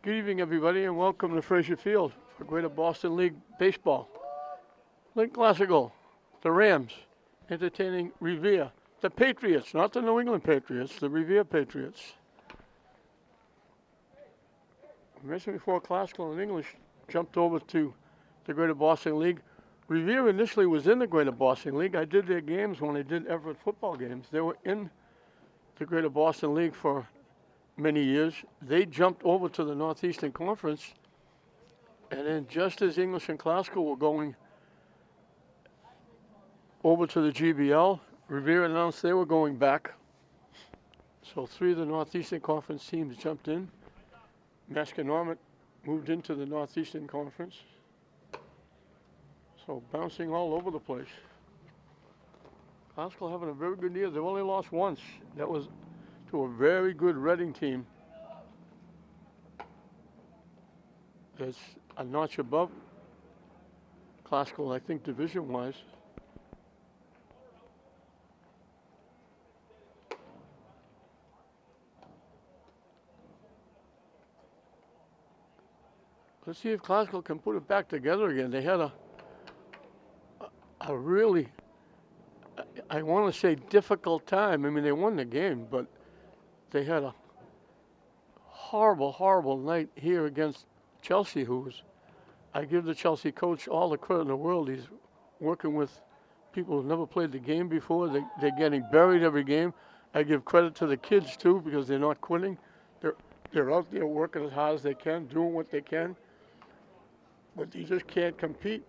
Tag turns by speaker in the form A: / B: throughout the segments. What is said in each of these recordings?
A: Good evening, everybody, and welcome to Fraser Field for Greater Boston League Baseball. Lynn Classical, the Rams, entertaining Revere. The Patriots, not the New England Patriots, the Revere Patriots. I mentioned before, Classical and English jumped over to the Greater Boston League. Revere initially was in the Greater Boston League. I did their games when I did Everett football games. They were in the Greater Boston League for many years. They jumped over to the Northeastern Conference, and then just as English and Classical were going over to the GBL, Revere announced they were going back. So 3 of the Northeastern Conference teams jumped in. Masconomet moved into the Northeastern Conference. So bouncing all over the place. Classical having a very good year. They've only lost once. That was to a very good Reading team that's a notch above Classical, I think, division-wise. Let's see if Classical can put it back together again. They had a really, I want to say, difficult time. I mean, they won the game, but they had a horrible, horrible night here against Chelsea, I give the Chelsea coach all the credit in the world. He's working with people who've never played the game before. They're getting buried every game. I give credit to the kids, too, because they're not quitting. They're out there working as hard as they can, doing what they can. But you just can't compete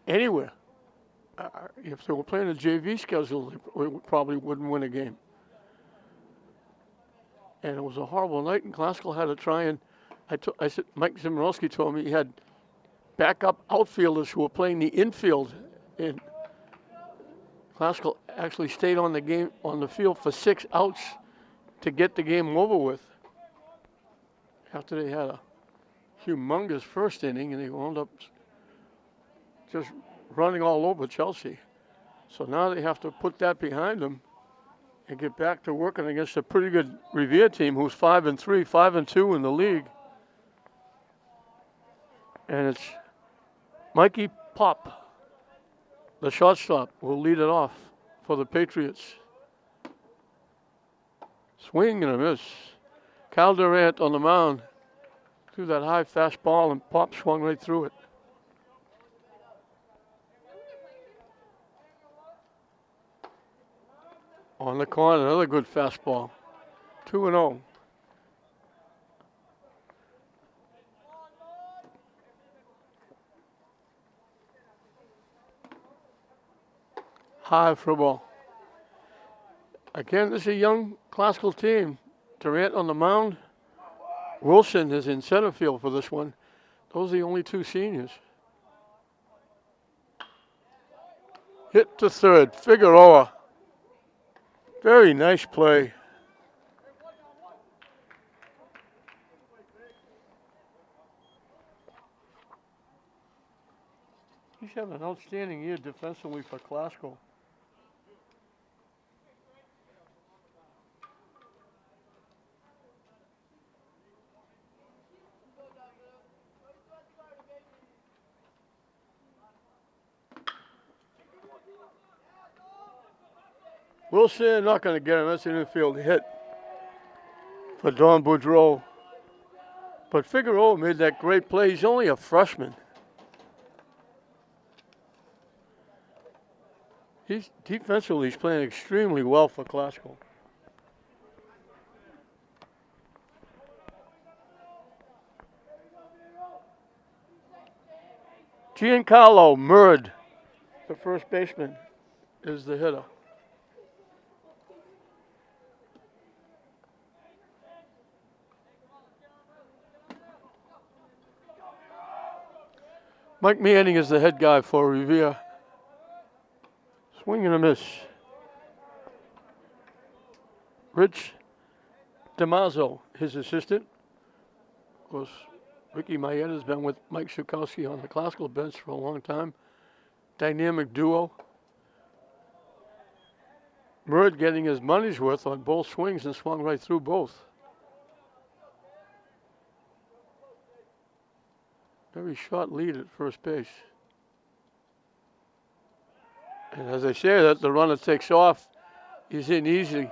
A: anywhere. If they were playing a JV schedule, they probably wouldn't win a game. And it was a horrible night, and Classical had to try and, I said, Mike Zimmerowski told me he had backup outfielders who were playing the infield, and Classical actually stayed on the field for 6 outs to get the game over with. After they had a humongous first inning, and they wound up just running all over Chelsea. So now they have to put that behind them and get back to working against a pretty good Revere team who's 5-3, 5-2 in the league. And it's Mikey Pop, the shortstop, will lead it off for the Patriots. Swing and a miss. Cal Durant on the mound threw that high fastball, and Pop swung right through it. On the corner, another good fastball. 2-0. High for a ball. Again, this is a young Classical team. Durant on the mound. Wilson is in center field for this one. Those are the only 2 seniors. Hit to third. Figueroa. Very nice play. He's having an outstanding year defensively for Classical. Wilson not going to get him. That's an infield hit for Don Boudreau. But Figueroa made that great play. He's only a freshman. Defensively, he's playing extremely well for Classical. Giancarlo Murd, the first baseman, is the hitter. Mike Manning is the head guy for Revere. Swing and a miss. Rich DeMazzo, his assistant. Of course, Ricky Mayette has been with Mike Shukowski on the Classical bench for a long time. Dynamic duo. Murd getting his money's worth on both swings and swung right through both. Very short lead at first base. And as I say that, the runner takes off. He's in easy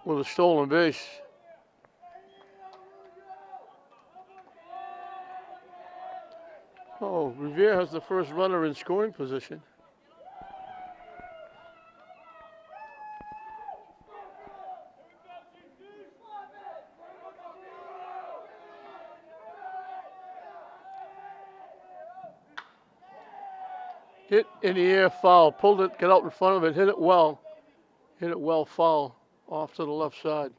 A: with a stolen base. Oh, Revere has the first runner in scoring position. Hit in the air, foul. Pulled it, got out in front of it, hit it well. Hit it well, foul, off to the left side.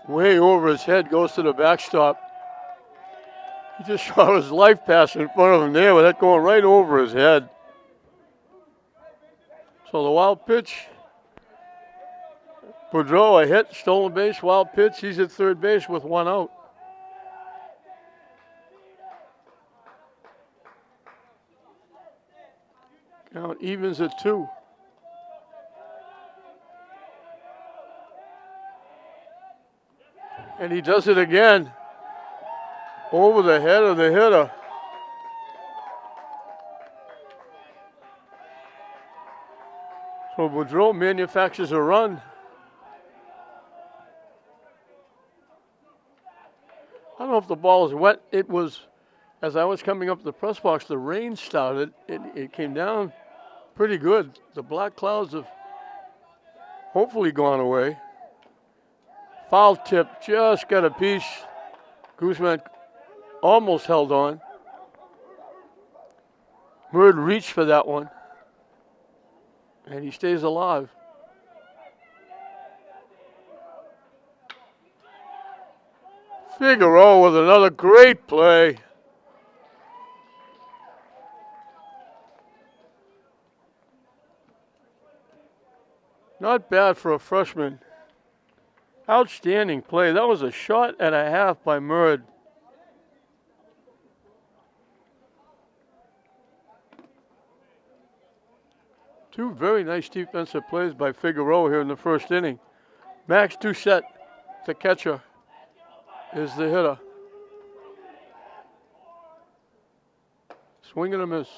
A: Way over his head, goes to the backstop. He just saw his life pass in front of him there with that going right over his head. So the wild pitch. Boudreau, a hit, stolen base, wild pitch. He's at third base with one out. Count evens at 2. And he does it again. Over the head of the hitter. So Boudreau manufactures a run. I don't know if the ball is wet. It was, as I was coming up the press box, the rain started. It came down pretty good. The black clouds have hopefully gone away. Foul tip, just got a piece. Guzman almost held on. Bird reached for that one. And he stays alive. Figueroa with another great play. Not bad for a freshman. Outstanding play. That was a shot and a half by Murd. Two very nice defensive plays by Figueroa here in the first inning. Max Doucette, the catcher, is the hitter. Swing and a miss.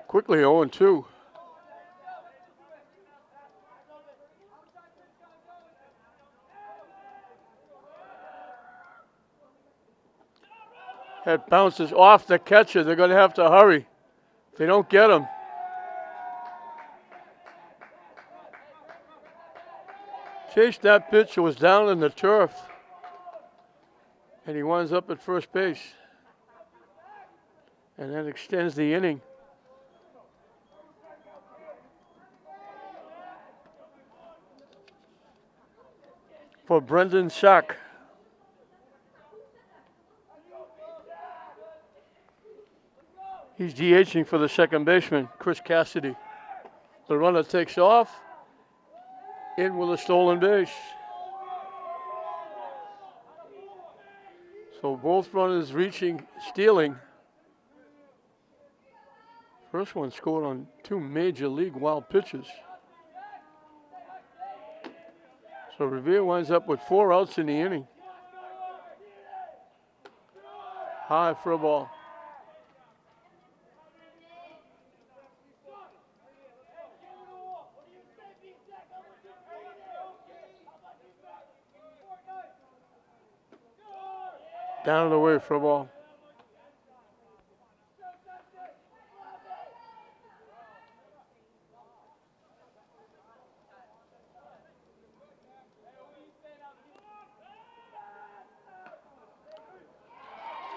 A: Quickly 0-2. That bounces off the catcher. They're going to have to hurry. They don't get him. Chased that pitch. It was down in the turf. And he winds up at first base. And that extends the inning. For Brendan Sack. He's DHing for the second baseman, Chris Cassidy. The runner takes off, in with a stolen base. So both runners reaching, stealing. First one scored on 2 major league wild pitches. So Revere winds up with 4 outs in the inning. High for a ball. Down and away for a ball.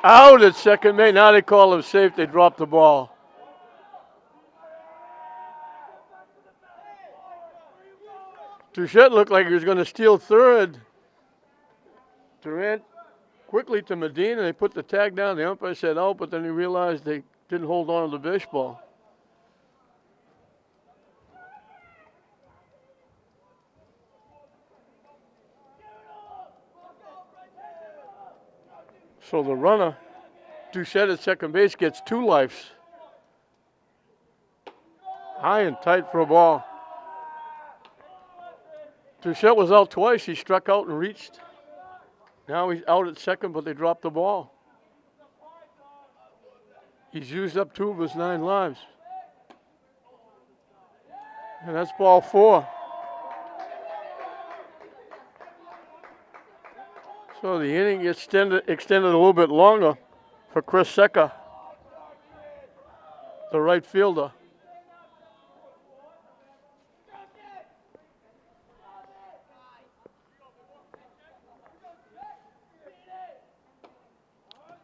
A: Out at second base. Now they call him safe. They drop the ball. Doucette looked like he was going to steal third. Durant quickly to Medina. They put the tag down. The umpire said out, but then he realized they didn't hold on to the baseball. So the runner, Doucette at second base, gets 2 lives. High and tight for a ball. Doucette was out twice. He struck out and reached. Now he's out at second, but they dropped the ball. He's used up 2 of his 9 lives. And that's ball 4. So the inning extended a little bit longer for Chris Secca, the right fielder.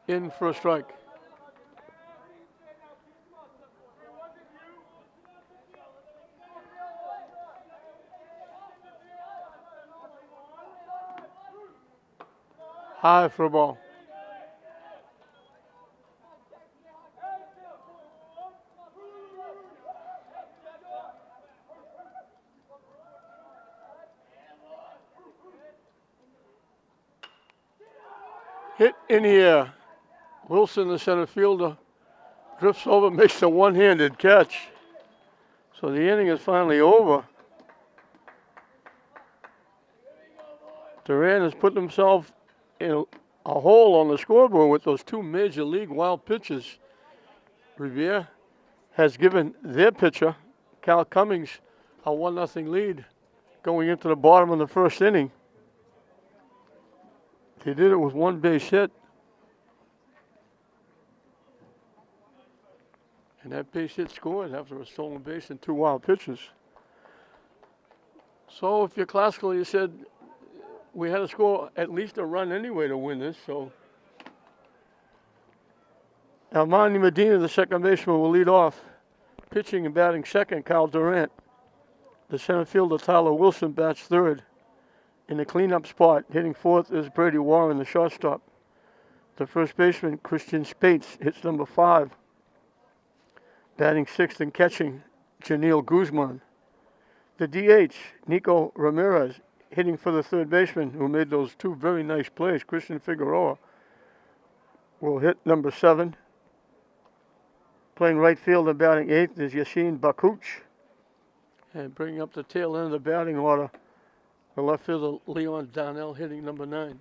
A: In for a strike. High for a ball. Hit in the air. Wilson, the center fielder, drifts over, makes a one-handed catch. So the inning is finally over. Durant has put himself in a hole on the scoreboard with those 2 major league wild pitches. Revere has given their pitcher, Cal Cummings, a 1-0 lead going into the bottom of the first inning. They did it with 1 base hit. And that base hit scored after a stolen base and 2 wild pitches. So if you're classical, you said we had to score at least a run anyway to win this. So Armani Medina, the second baseman, will lead off. Pitching and batting second, Kyle Durant. The center fielder, Tyler Wilson, bats third. In the cleanup spot, hitting fourth, is Brady Warren, the shortstop. The first baseman, Christian Spates, hits number 5. Batting sixth and catching, Janelle Guzman. The DH, Nico Ramirez, hitting for the third baseman, who made those 2 very nice plays, Christian Figueroa, will hit number 7. Playing right field and batting eighth is Yassine Bakuch. And bringing up the tail end of the batting order, the left fielder, Leon Donnell, hitting number 9.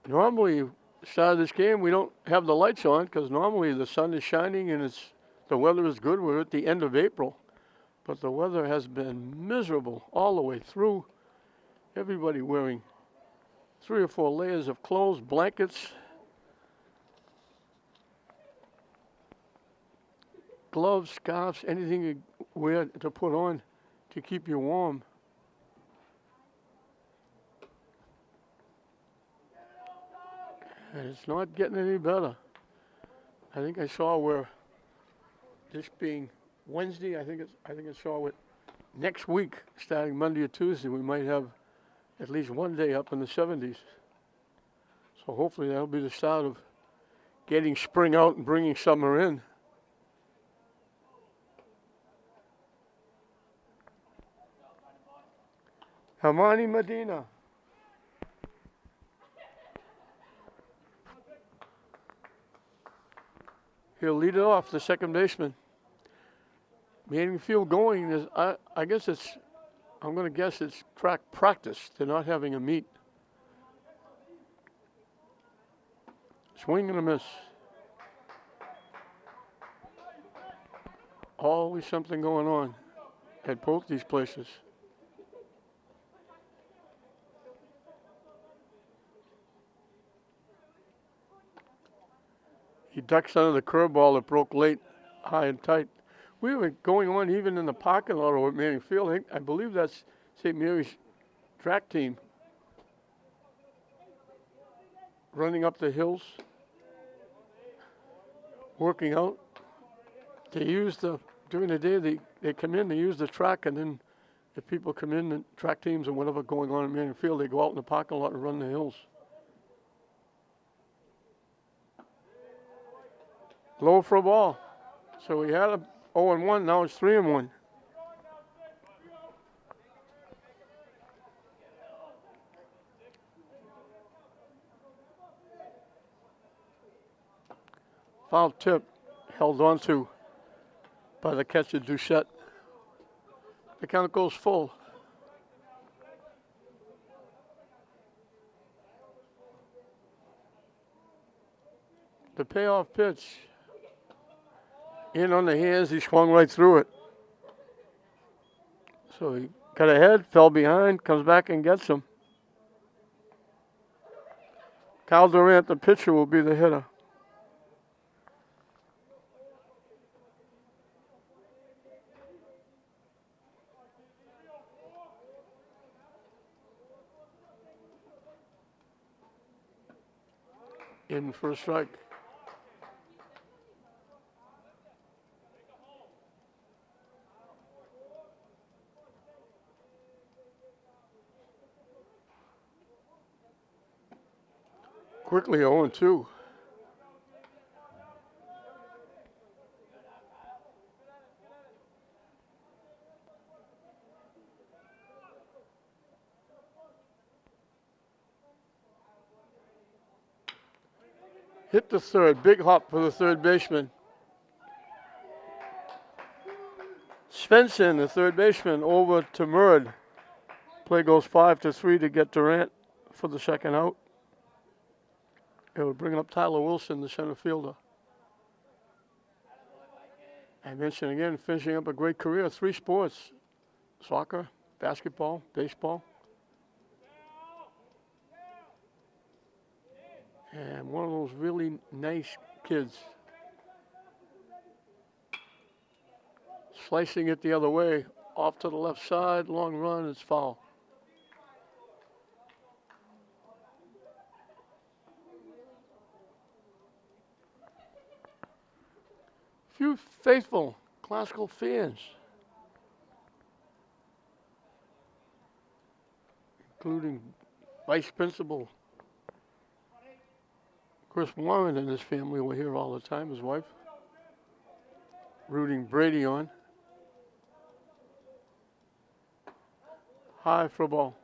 A: Normally, start of this game, we don't have the lights on because normally the sun is shining and the weather is good. We're at the end of April, but the weather has been miserable all the way through. Everybody wearing 3 or 4 layers of clothes, blankets, gloves, scarves, anything you wear to put on to keep you warm. And it's not getting any better. I think I saw where this being Wednesday, I think I saw it next week, starting Monday or Tuesday, we might have at least one day up in the 70s. So hopefully that'll be the start of getting spring out and bringing summer in. Armani Medina. He'll lead it off, the second baseman. Manning field going is, I guess it's, I'm going to guess it's track practice. They're not having a meet. Swing and a miss. Always something going on at both these places. He ducks under the curveball that broke late, high and tight. We were going on even in the parking lot over at Manning Field. I believe that's St. Mary's track team. Running up the hills, working out. They use during the day, they come in, they use the track, and then if people come in, the track teams or whatever going on at Manning Field, they go out in the parking lot and run the hills. Low for a ball. So we had a 0-1, now it's 3-1. Foul tip held on to by the catcher, Doucette. The count goes full. The payoff pitch. In on the hands, he swung right through it. So he got ahead, fell behind, comes back and gets him. Cal Durant, the pitcher, will be the hitter. In for a strike. Quickly 0-2. Hit the third. Big hop for the third baseman. Svensson, the third baseman, over to Murd. Play goes 5-3 to get Durant for the second out. It would bring up Tyler Wilson, the center fielder. I mentioned again, finishing up a great career, 3 sports: soccer, basketball, baseball. And one of those really nice kids. Slicing it the other way, off to the left side, long run, it's foul. Few faithful classical fans, including Vice Principal Chris Warren and his family were here all the time, his wife, rooting Brady on. High for a ball.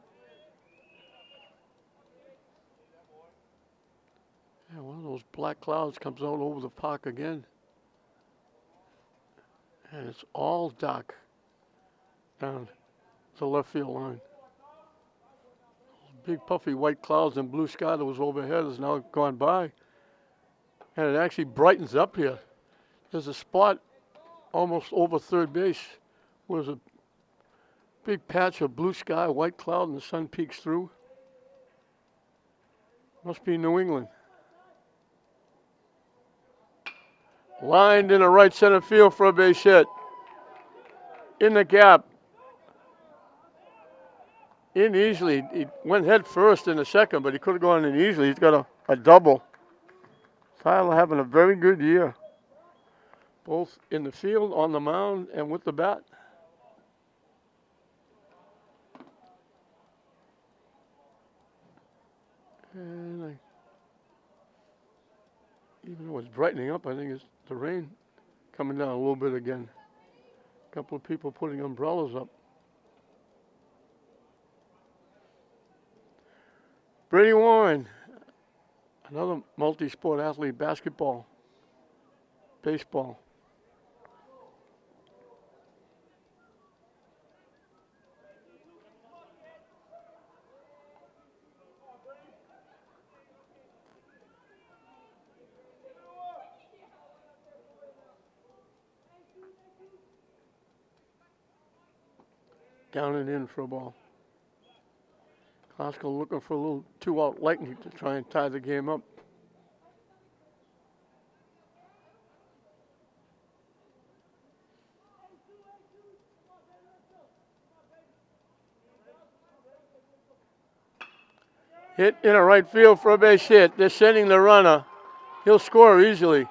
A: Yeah, one of those black clouds comes out over the park again. And it's all dark down the left field line. Big puffy white clouds and blue sky that was overhead has now gone by. And it actually brightens up here. There's a spot almost over third base where there's a big patch of blue sky, white cloud, and the sun peeks through. Must be New England. Lined in a right center field for a base hit. In the gap. In easily. He went head first in the second, but he could have gone in easily. He's got a double. Tyler having a very good year. Both in the field, on the mound, and with the bat. And even though it's brightening up, I think it's the rain coming down a little bit again. A couple of people putting umbrellas up. Brady Warren, another multi-sport athlete, basketball, baseball. Down and in for a ball. Classical looking for a little 2-out lightning to try and tie the game up. Hit in a right field for a base hit. They're sending the runner. He'll score easily.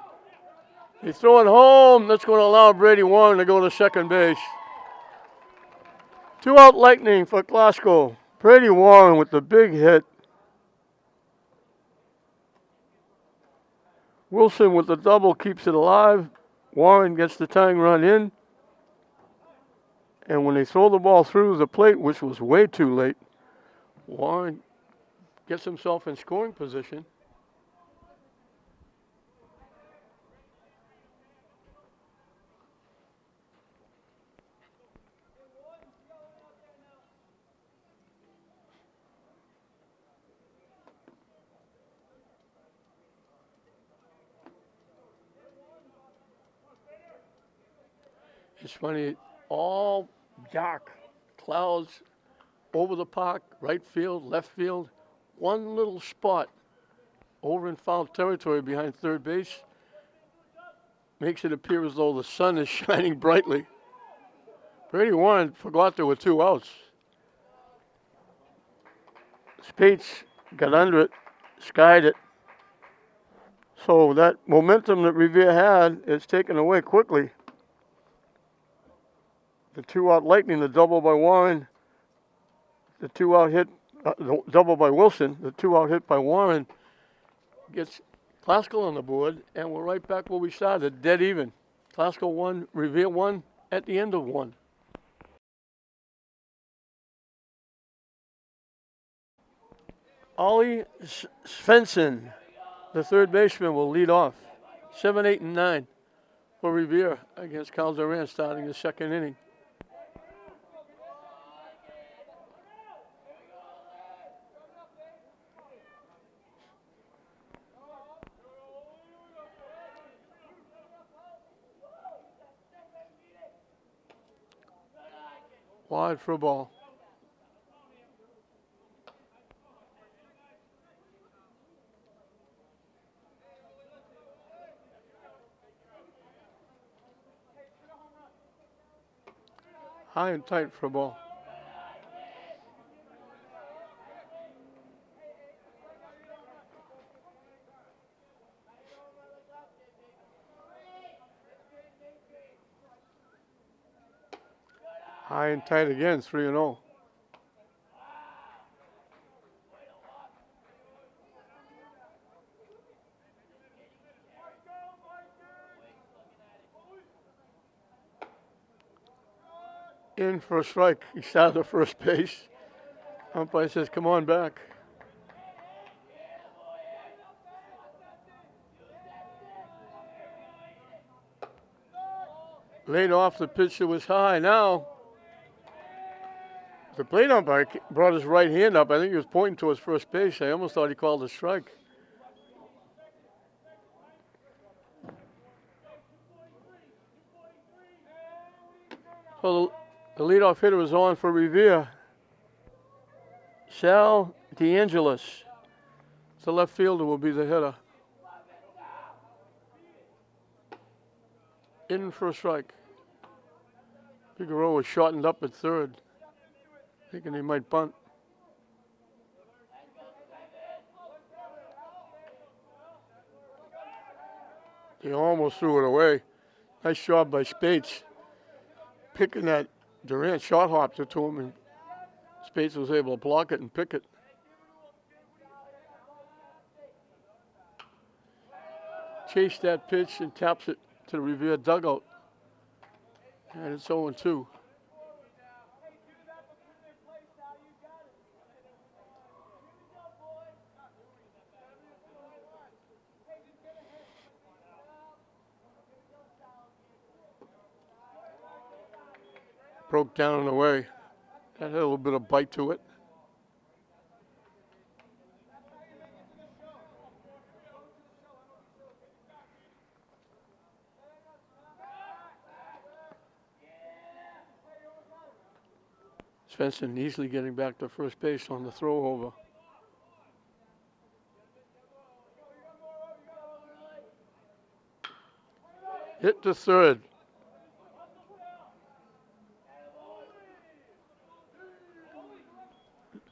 A: They throw it home. That's going to allow Brady Warren to go to second base. 2-out lightning for Glasgow. Brady Warren with the big hit. Wilson with the double keeps it alive. Warren gets the tying run in. And when they throw the ball through the plate, which was way too late, Warren gets himself in scoring position. It's funny, all dark clouds over the park, right field, left field. One little spot over in foul territory behind third base makes it appear as though the sun is shining brightly. Brady Warren forgot there were 2 outs. Spates got under it, skied it. So that momentum that Revere had is taken away quickly. The 2-out Lightning, the double by Warren, the 2-out hit, the double by Wilson, the 2-out hit by Warren gets Classical on the board, and we're right back where we started, dead even. Classical 1, Revere 1 at the end of 1. Ollie Svensson, the third baseman, will lead off. 7, 8, and 9 for Revere against Cal Durant starting the second inning. Wide for a ball. High and tight for a ball. High and tight again, 3-0. In for a strike. He started at first base. Umpire says, come on back. Laid off, the pitch that was high. Now, the plate umpire brought his right hand up. I think he was pointing towards first base. I almost thought he called a strike. So the leadoff hitter is on for Revere. Sal DeAngelis, the left fielder, will be the hitter. In for a strike. Figueroa was shortened up at third, thinking he might bunt. He almost threw it away. Nice job by Spates, picking that. Durant short hopped it to him, and Spates was able to block it and pick it. Chased that pitch and taps it to the Revere dugout. And it's 0-2. Broke down and away. That had a little bit of bite to it. Svensson easily getting back to first base on the throw over. Hit to third.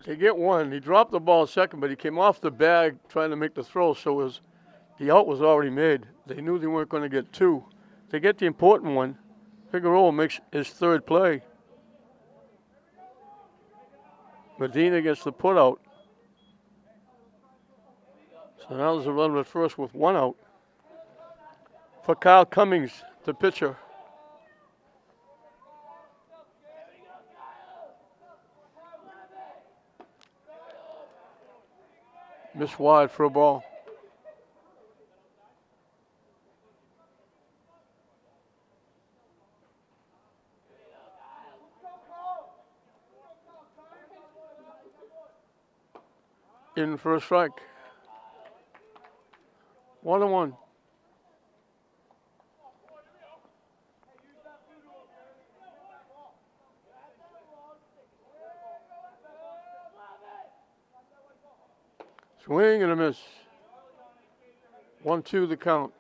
A: They get one. He dropped the ball second, but he came off the bag trying to make the throw, so the out was already made. They knew they weren't going to get two. They get the important one. Figueroa makes his third play. Medina gets the put out. So now there's a run at first with one out. For Kyle Cummings, the pitcher. Miss wide for a ball. In for a strike. 1-1. Swing and a miss. 1-2 the count.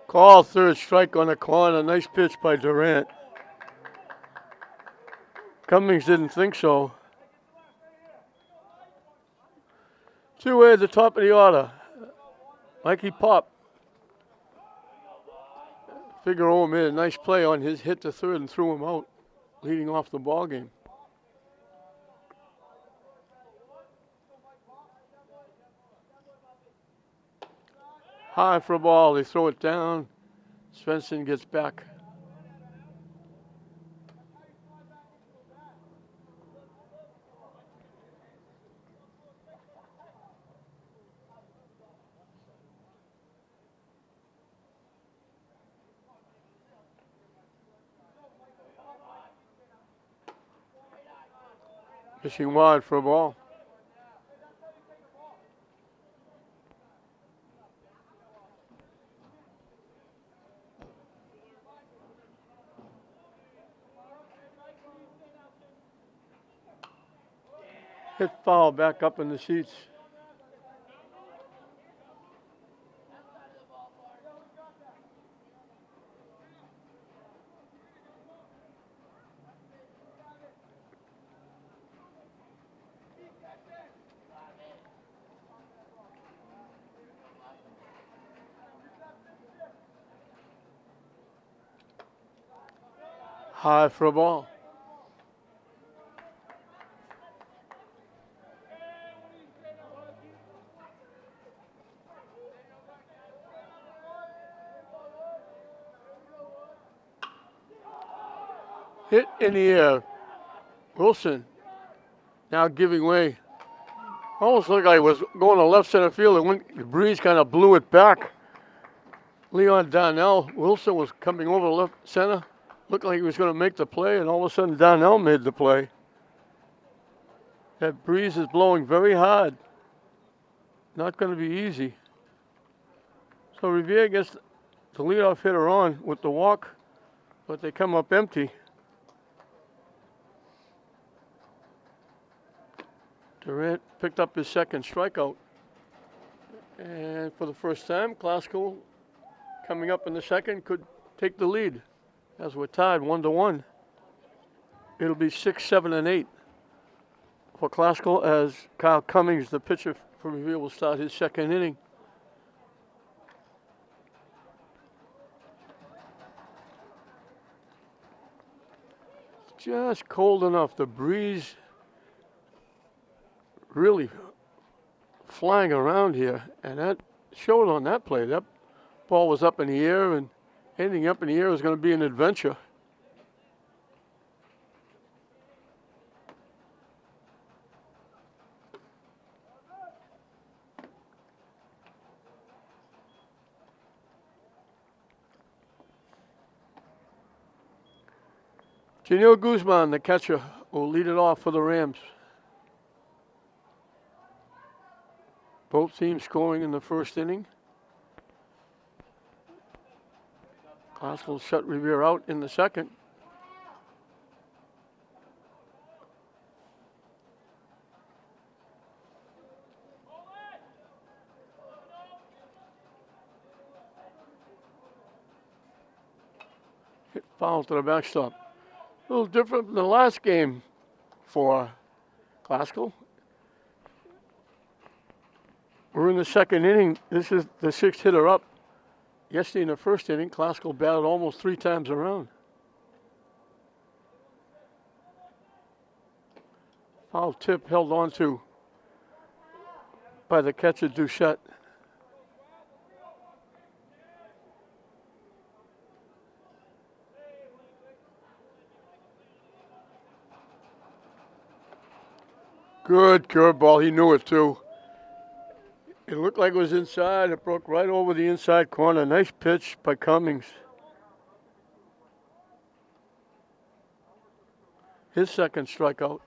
A: Call third strike on the corner. Nice pitch by Durant. Cummings didn't think so. 2-way at the top of the order. Mikey Pop. Figueroa made a nice play on his hit to third and threw him out, leading off the ball game. High for a ball. They throw it down. Svensson gets back. Fishing wide for a ball. Hit foul back up in the seats. High for a ball. Hit in the air. Wilson now giving way. Almost looked like it was going to left center field, and when the breeze kind of blew it back. Leon Donnell, Wilson was coming over to left center. Looked like he was going to make the play, and all of a sudden Donnell made the play. That breeze is blowing very hard. Not going to be easy. So Revere gets the leadoff hitter on with the walk, but they come up empty. Durant picked up his second strikeout. And for the first time, Glasgow, coming up in the second, could take the lead. As we're tied 1-1. It'll be 6, 7, and 8 for Glasgow as Kyle Cummings, the pitcher for Revere, will start his second inning. Just cold enough. The breeze really flying around here, and that showed on that play. That ball was up in the air, and anything up in the air is going to be an adventure. Janil Guzman, the catcher, will lead it off for the Rams. Both teams scoring in the first inning. Glasgow shut Revere out in the second. Hit foul to the backstop. A little different than the last game for Glasgow. We're in the second inning. This is the sixth hitter up. Yesterday in the first inning, Glasgow batted almost 3 times around. Foul tip held on to by the catcher, Duchette. Good curveball. He knew it too. It looked like it was inside. It broke right over the inside corner. Nice pitch by Cummings. His second strikeout.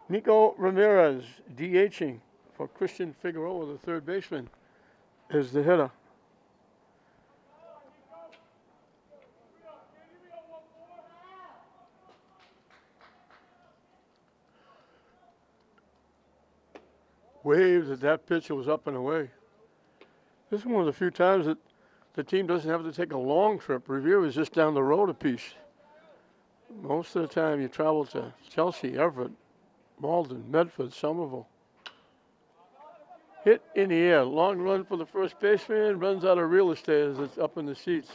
A: Nico Ramirez, DHing for Christian Figueroa, the third baseman, is the hitter. Waved that that pitch was up and away. This is one of the few times that the team doesn't have to take a long trip. Revere is just down the road a piece. Most of the time you travel to Chelsea, Everett, Malden, Medford, Somerville. Hit in the air. Long run for the first baseman. Runs out of real estate as it's up in the seats.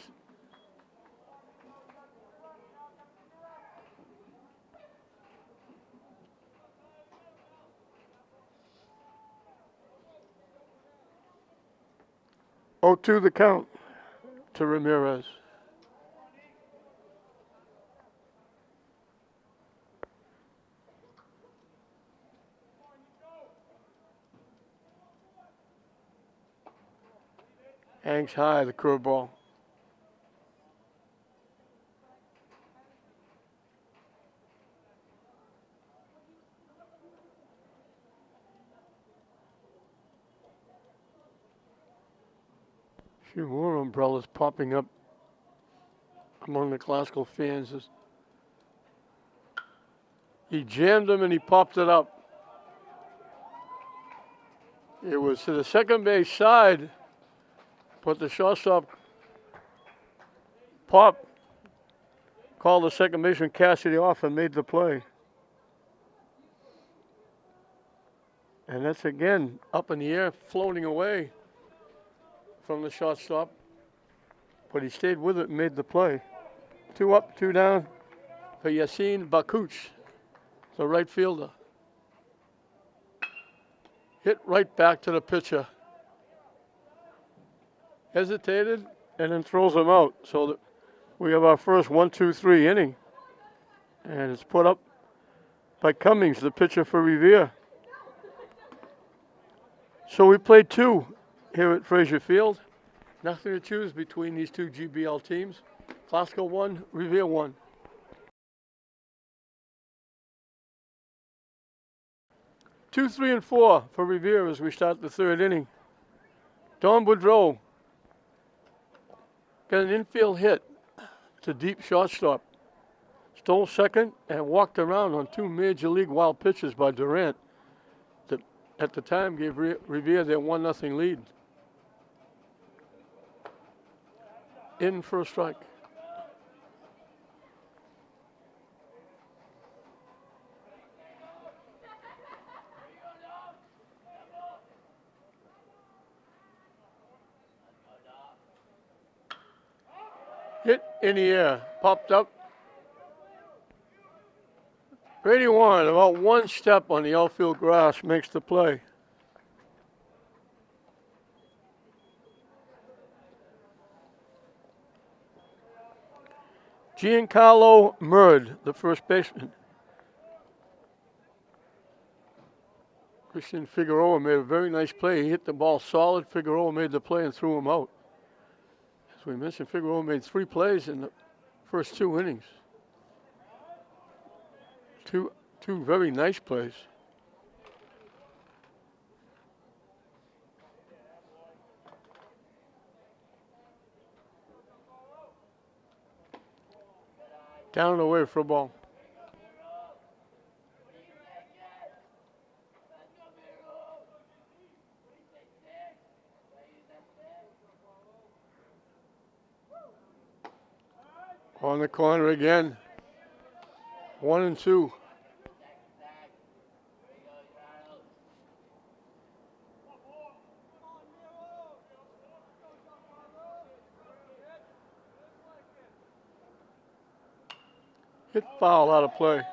A: Oh, 2 the count to Ramirez. Hangs high, the curveball. A few more umbrellas popping up among the classical fans. He jammed them and he popped it up. It was to the second base side, but the shortstop popped, called the second baseman Cassidy off and made the play. And that's again up in the air, floating away from the shortstop. But he stayed with it and made the play. 2 up, 2 down for Yassine Bakouch, the right fielder. Hit right back to the pitcher. Hesitated and then throws him out. So that we have our first 1-2-3 inning. And it's put up by Cummings, the pitcher for Revere. So we played 2 here at Frazier Field. Nothing to choose between these 2 GBL teams. Classical 1, Revere 1. Two, 3, and 4 for Revere as we start the third inning. Don Boudreau got an infield hit to deep shortstop. Stole second and walked around on 2 Major League wild pitches by Durant that at the time gave Revere their 1-0 lead. In for a strike. Hit in the air, popped up. Brady Warren, about 1 step on the outfield grass, makes the play. Giancarlo Murd, the first baseman. Christian Figueroa made a very nice play. He hit the ball solid. Figueroa made the play and threw him out. As we mentioned, Figueroa made 3 plays in the first 2 innings. Two very nice plays. Down and away for a ball. On the corner again. 1 and 2. Hit foul out of play.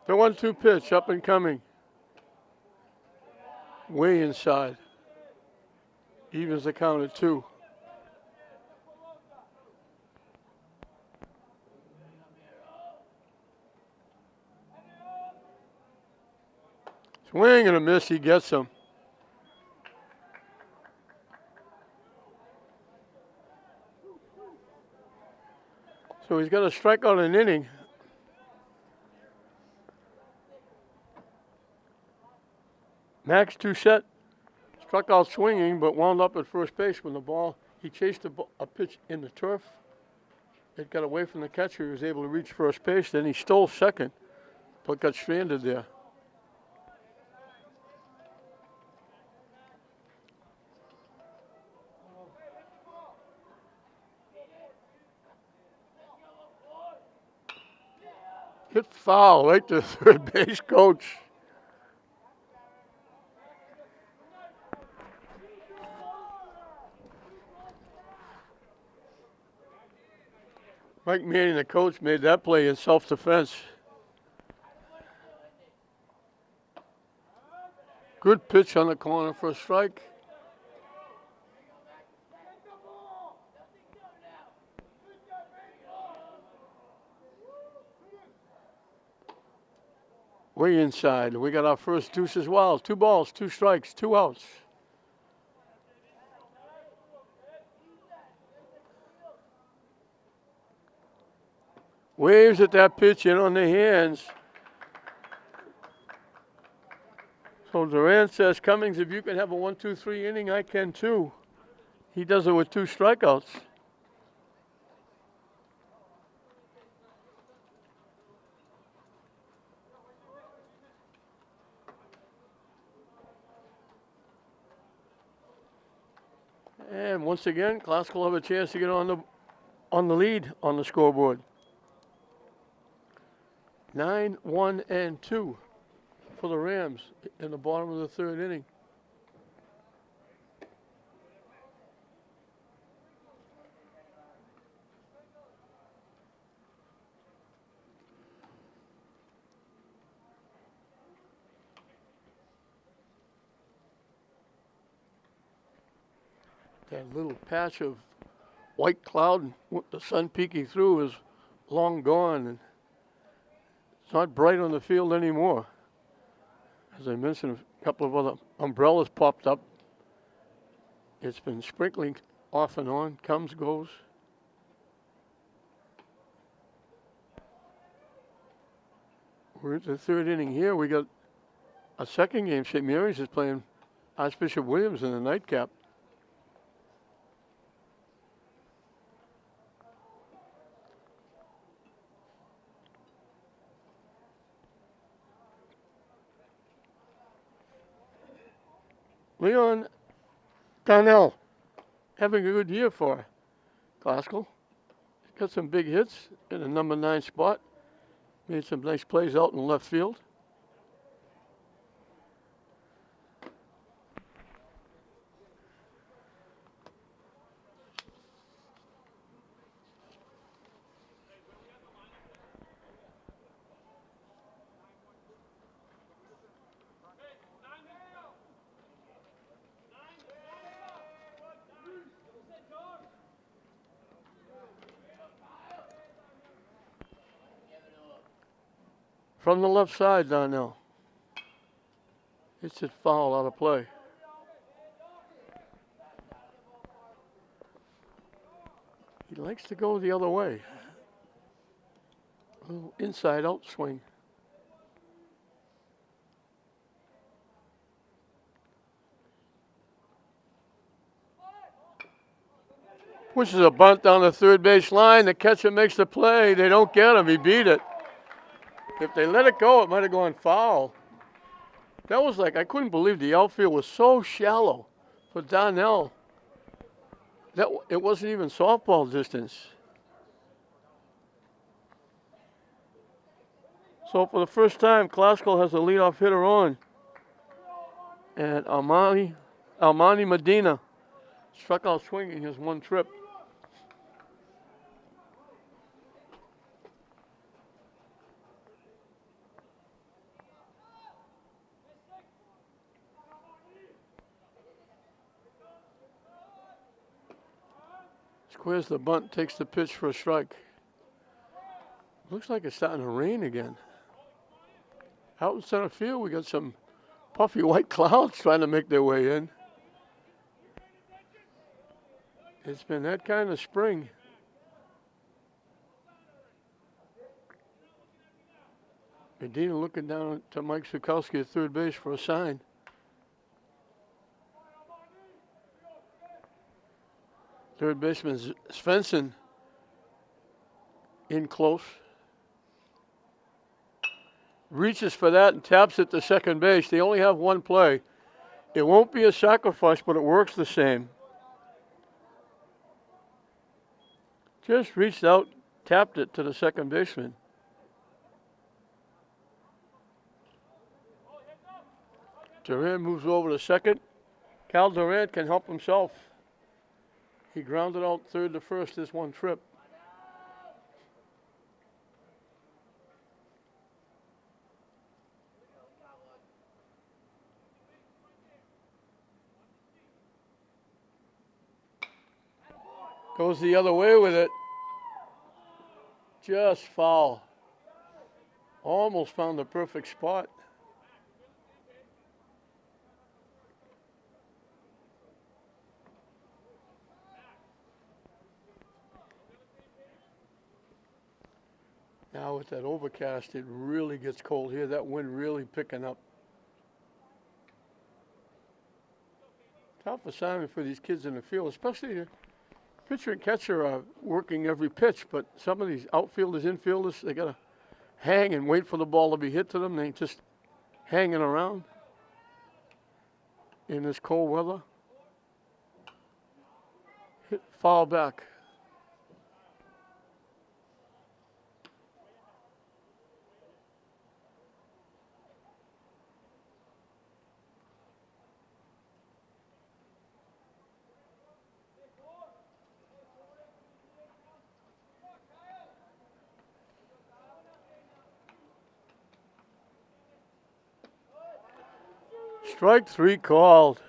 A: The 1-2 pitch, up and coming. Way inside. Evens the count at 2. Swing and a miss. He gets him. So he's got to strike out an inning. Max Touchette struck out swinging, but wound up at first base when the ball, he chased a pitch in the turf. It got away from the catcher. He was able to reach first base. Then he stole second, but got stranded there. Hit foul right to third base coach. Mike Manning, the coach, made that play in self-defense. Good pitch on the corner for a strike. Way inside. We got our first deuce as well. 2 balls, 2 strikes, 2 outs. Waves at that pitch in on the hands. So Durant says, Cummings, if you can have a 1-2-3 inning, I can too. He does it with 2 strikeouts. And once again, Classical have a chance to get on the lead on the scoreboard. 9-1-2 for the Rams in the bottom of the 3rd inning. That little patch of white cloud with the sun peeking through is long gone, and it's not bright on the field anymore. As I mentioned, a couple of other umbrellas popped up. It's been sprinkling off and on, comes, goes. We're at the 3rd inning here. We got a second game. St. Mary's is playing Archbishop Williams in the nightcap. Leon Donnell having a good year for Classical. Got some big hits in the number 9 spot. Made some nice plays out in left field. From the left side, Donnell. It's a foul out of play. He likes to go the other way. A little inside out swing. Pushes a bunt down the third base line. The catcher makes the play. They don't get him. He beat it. If they let it go, it might have gone foul. That was like, I couldn't believe the outfield was so shallow for Donnell. It wasn't even softball distance. So for the first time, Classical has a leadoff hitter on. And Almani Medina struck out swinging his 1 trip. Squares the bunt, takes the pitch for a strike. Looks like it's starting to rain again. Out in center field, we got some puffy white clouds trying to make their way in. It's been that kind of spring. Medina looking down to Mike Sukowski at third base for a sign. Third baseman Svensson in close. Reaches for that and taps it to second base. They only have one play. It won't be a sacrifice, but it works the same. Just reached out, tapped it to the second baseman. Durant moves over to second. Cal Durant can help himself. He grounded out third to first this one trip. Goes the other way with it. Just foul. Almost found the perfect spot. Now with that overcast, it really gets cold here. That wind really picking up. Tough assignment for these kids in the field, especially the pitcher and catcher are working every pitch, but some of these outfielders, infielders, they got to hang and wait for the ball to be hit to them. They just hanging around in this cold weather. Hit foul back. Strike three called.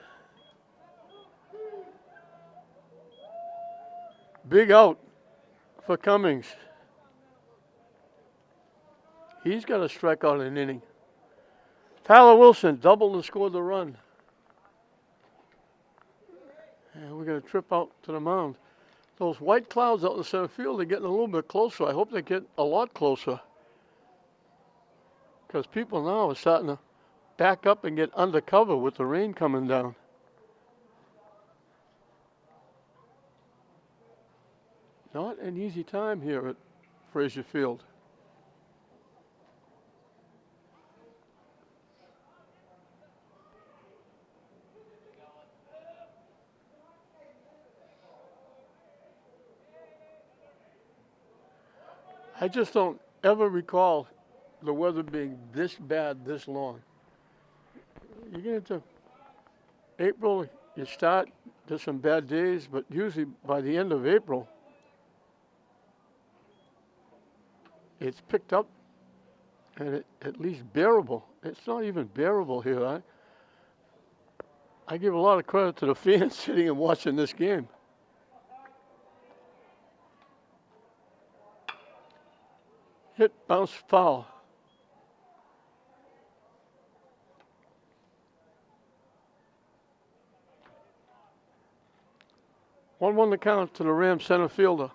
A: Big out for Cummings. He's got a strikeout in an inning. Tyler Wilson doubled and scored the run. And we're going to trip out to the mound. Those white clouds out in the center field are getting a little bit closer. I hope they get a lot closer. Because people now are starting to back up and get under cover with the rain coming down. Not an easy time here at Frazier Field. I just don't ever recall the weather being this bad this long. You get into April, you start, there's some bad days, but usually by the end of April, it's picked up and it at least bearable. It's not even bearable here. I give a lot of credit to the fans sitting and watching this game. Hit, bounce, foul. One the count to the Rams center fielder.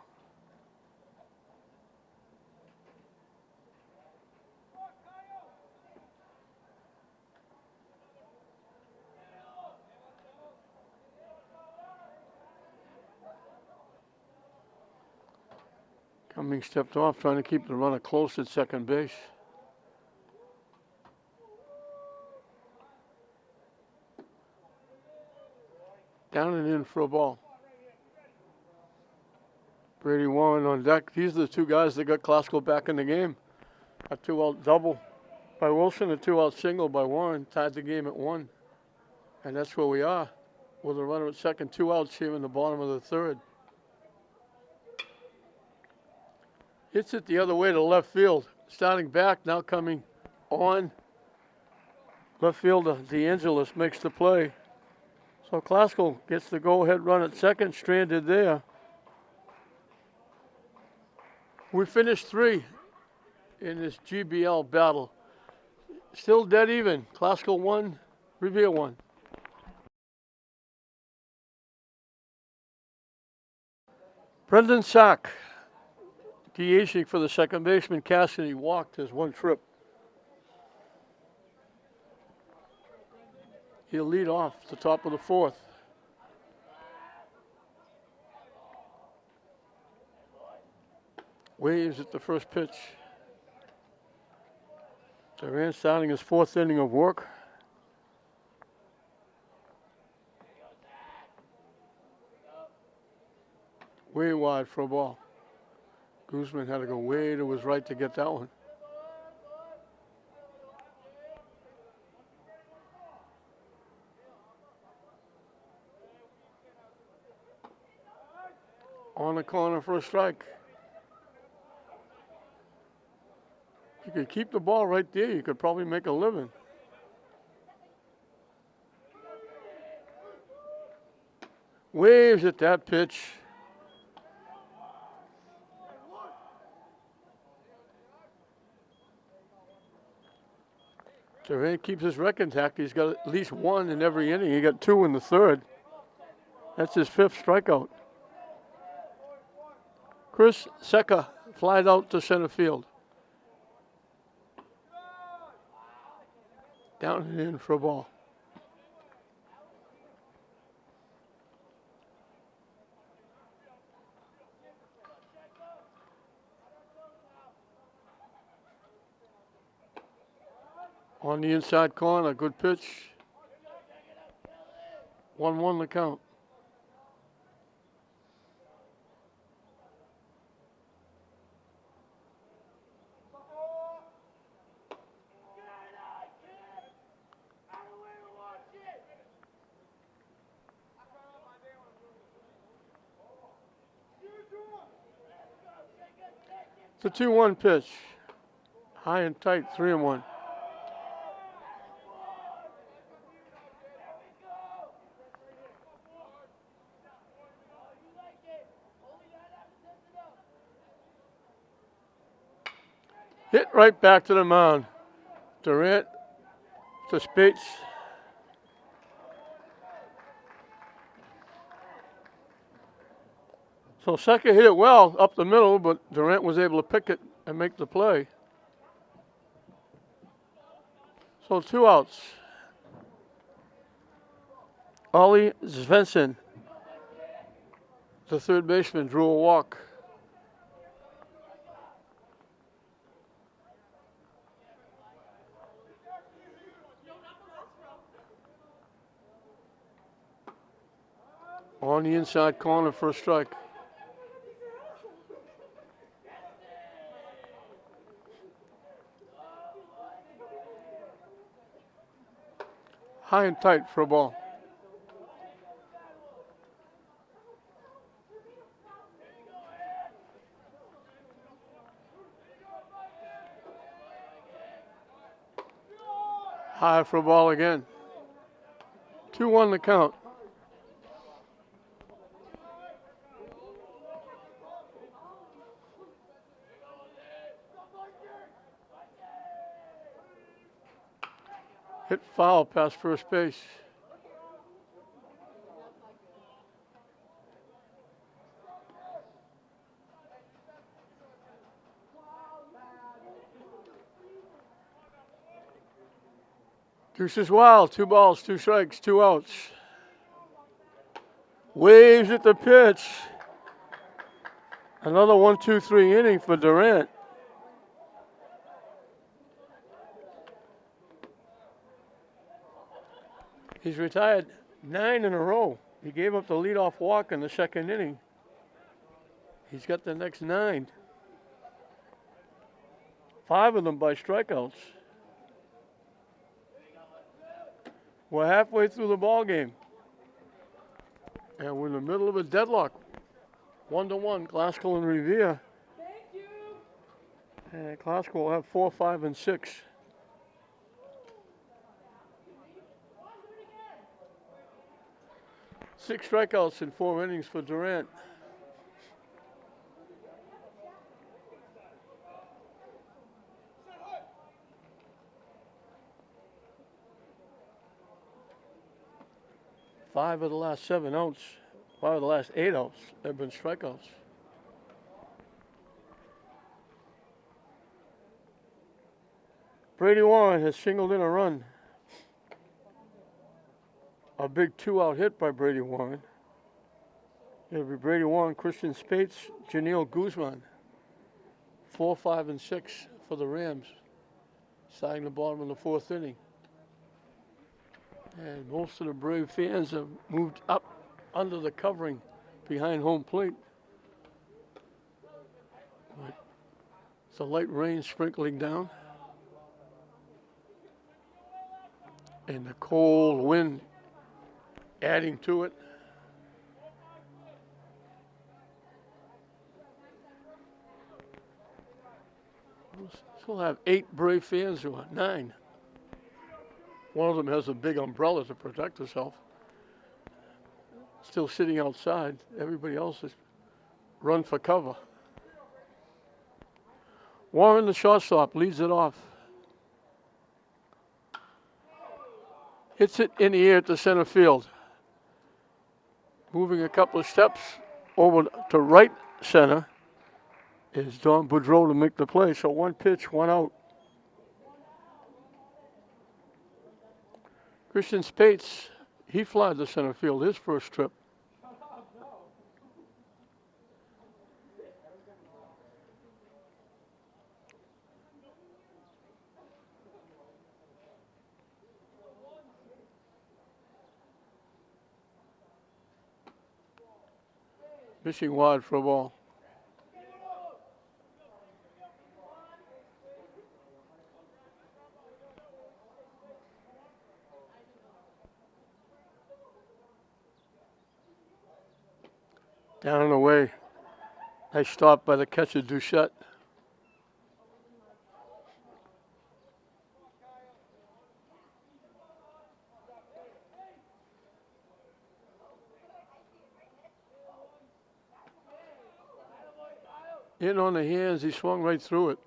A: Cummings stepped off, trying to keep the runner close at second base. Down and in for a ball. Brady Warren on deck. These are the two guys that got Glasgow back in the game. A 2-out double by Wilson, a 2-out single by Warren, tied the game at 1. And that's where we are, with a runner at second, 2 outs here in the bottom of the third. Hits it the other way to left field. Starting back, now coming on. Left fielder DeAngelis makes the play. So Glasgow gets the go-ahead run at second, stranded there. We finished 3 in this GBL battle. Still dead even. Glasgow 1, Revere 1. Brendan Sack, DHing for the second baseman. Cassidy walked his one trip. He'll lead off the top of the fourth. Waves at the first pitch. Durant starting his fourth inning of work. Way wide for a ball. Guzman had to go way to his right to get that one. On the corner for a strike. You could keep the ball right there. You could probably make a living. Waves at that pitch. Durant keeps his record intact. He's got at least one in every inning. He got two in the third. That's his fifth strikeout. Chris Secca flied out to center field. Down and in for a ball. On the inside corner, good pitch. 1-1 the count. It's a 2-1 pitch. High and tight, 3-1. Hit right back to the mound. Durant to Spates. So Secca hit it well up the middle, but Durant was able to pick it and make the play. So 2 outs. Ollie Svensson, the third baseman, drew a walk. On the inside corner for a strike. High and tight for a ball. High for a ball again. 2-1 the count. Hit foul past first base. Deuce is wild. 2 balls, 2 strikes, 2 outs. Waves at the pitch. Another 1-2-3 inning for Durant. He's retired 9 in a row. He gave up the leadoff walk in the second inning. He's got the next 9. 5 of them by strikeouts. We're halfway through the ball game. And we're in the middle of a deadlock. 1-1, Glasgow and Revere.
B: Thank you.
A: And Glasgow will have 4, 5, and 6. Six strikeouts in 4 innings for Durant. 5 of the last 7 outs, 5 of the last 8 outs have been strikeouts. Brady Warren has singled in a run. A big 2-out hit by Brady Warren. It'll be Brady Warren, Christian Spates, Janelle Guzman. 4, 5, and 6 for the Rams, starting the bottom of the 4th inning. And most of the Brave fans have moved up under the covering behind home plate. But it's a light rain sprinkling down. And the cold wind adding to it. We'll have 8 Brave fans, or 9. One of them has a big umbrella to protect herself. Still sitting outside. Everybody else has run for cover. Warren, the shortstop, leads it off. Hits it in the air to center field. Moving a couple of steps over to right center is Don Boudreau to make the play. So 1 pitch, 1 out. Christian Spates, he flied to center field his first trip. Missing wide for a ball. Down and away. Nice stop by the catcher, Duchette. In on the hands, he swung right through it.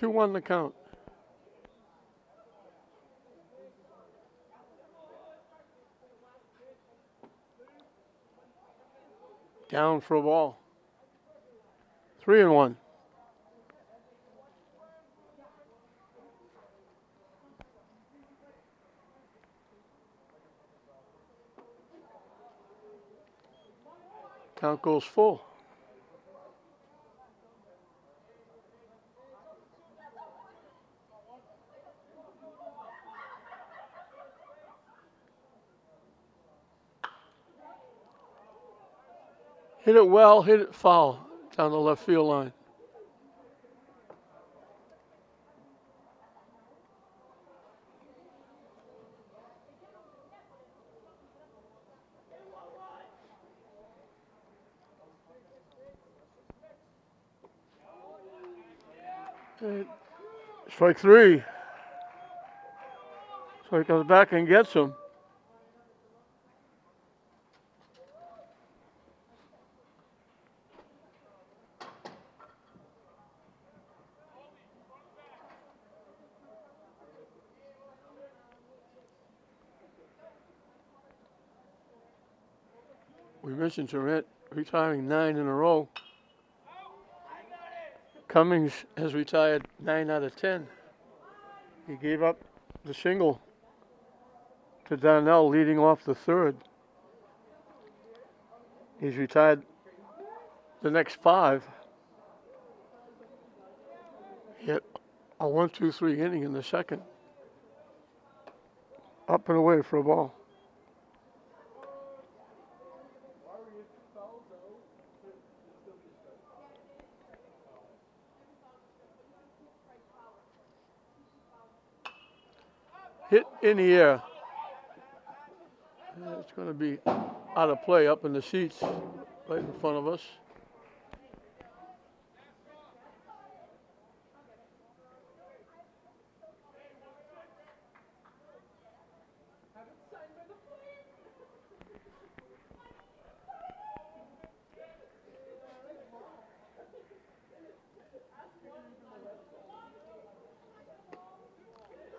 A: 2-1 the count. Down for a ball. 3-1. Count goes full. Hit it well, hit it foul down the left field line. Strike 3. So he comes back and gets him. We mentioned Durant retiring 9 in a row. Cummings has retired 9 out of 10. He gave up the single to Donnell leading off the 3rd. He's retired the next 5. Hit a 1-2-3 inning in the 2nd. Up and away for a ball. Hit in the air. It's going to be out of play up in the seats right in front of us.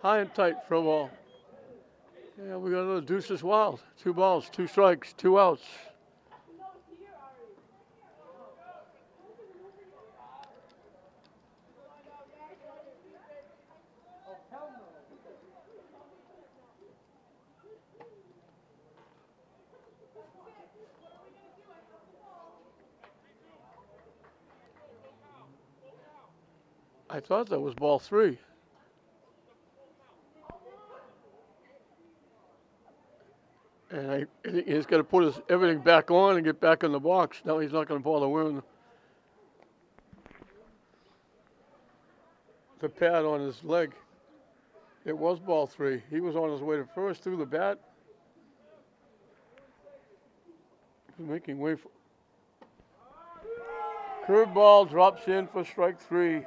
A: High and tight for a ball. Yeah, we got another deuces wild. 2 balls, 2 strikes, 2 outs. I thought that was ball 3. And I think he's got to put everything back on and get back in the box. Now he's not going to bother wearing the pad on his leg. It was ball 3. He was on his way to first, threw the bat. He's making way for. Curveball drops in for strike 3.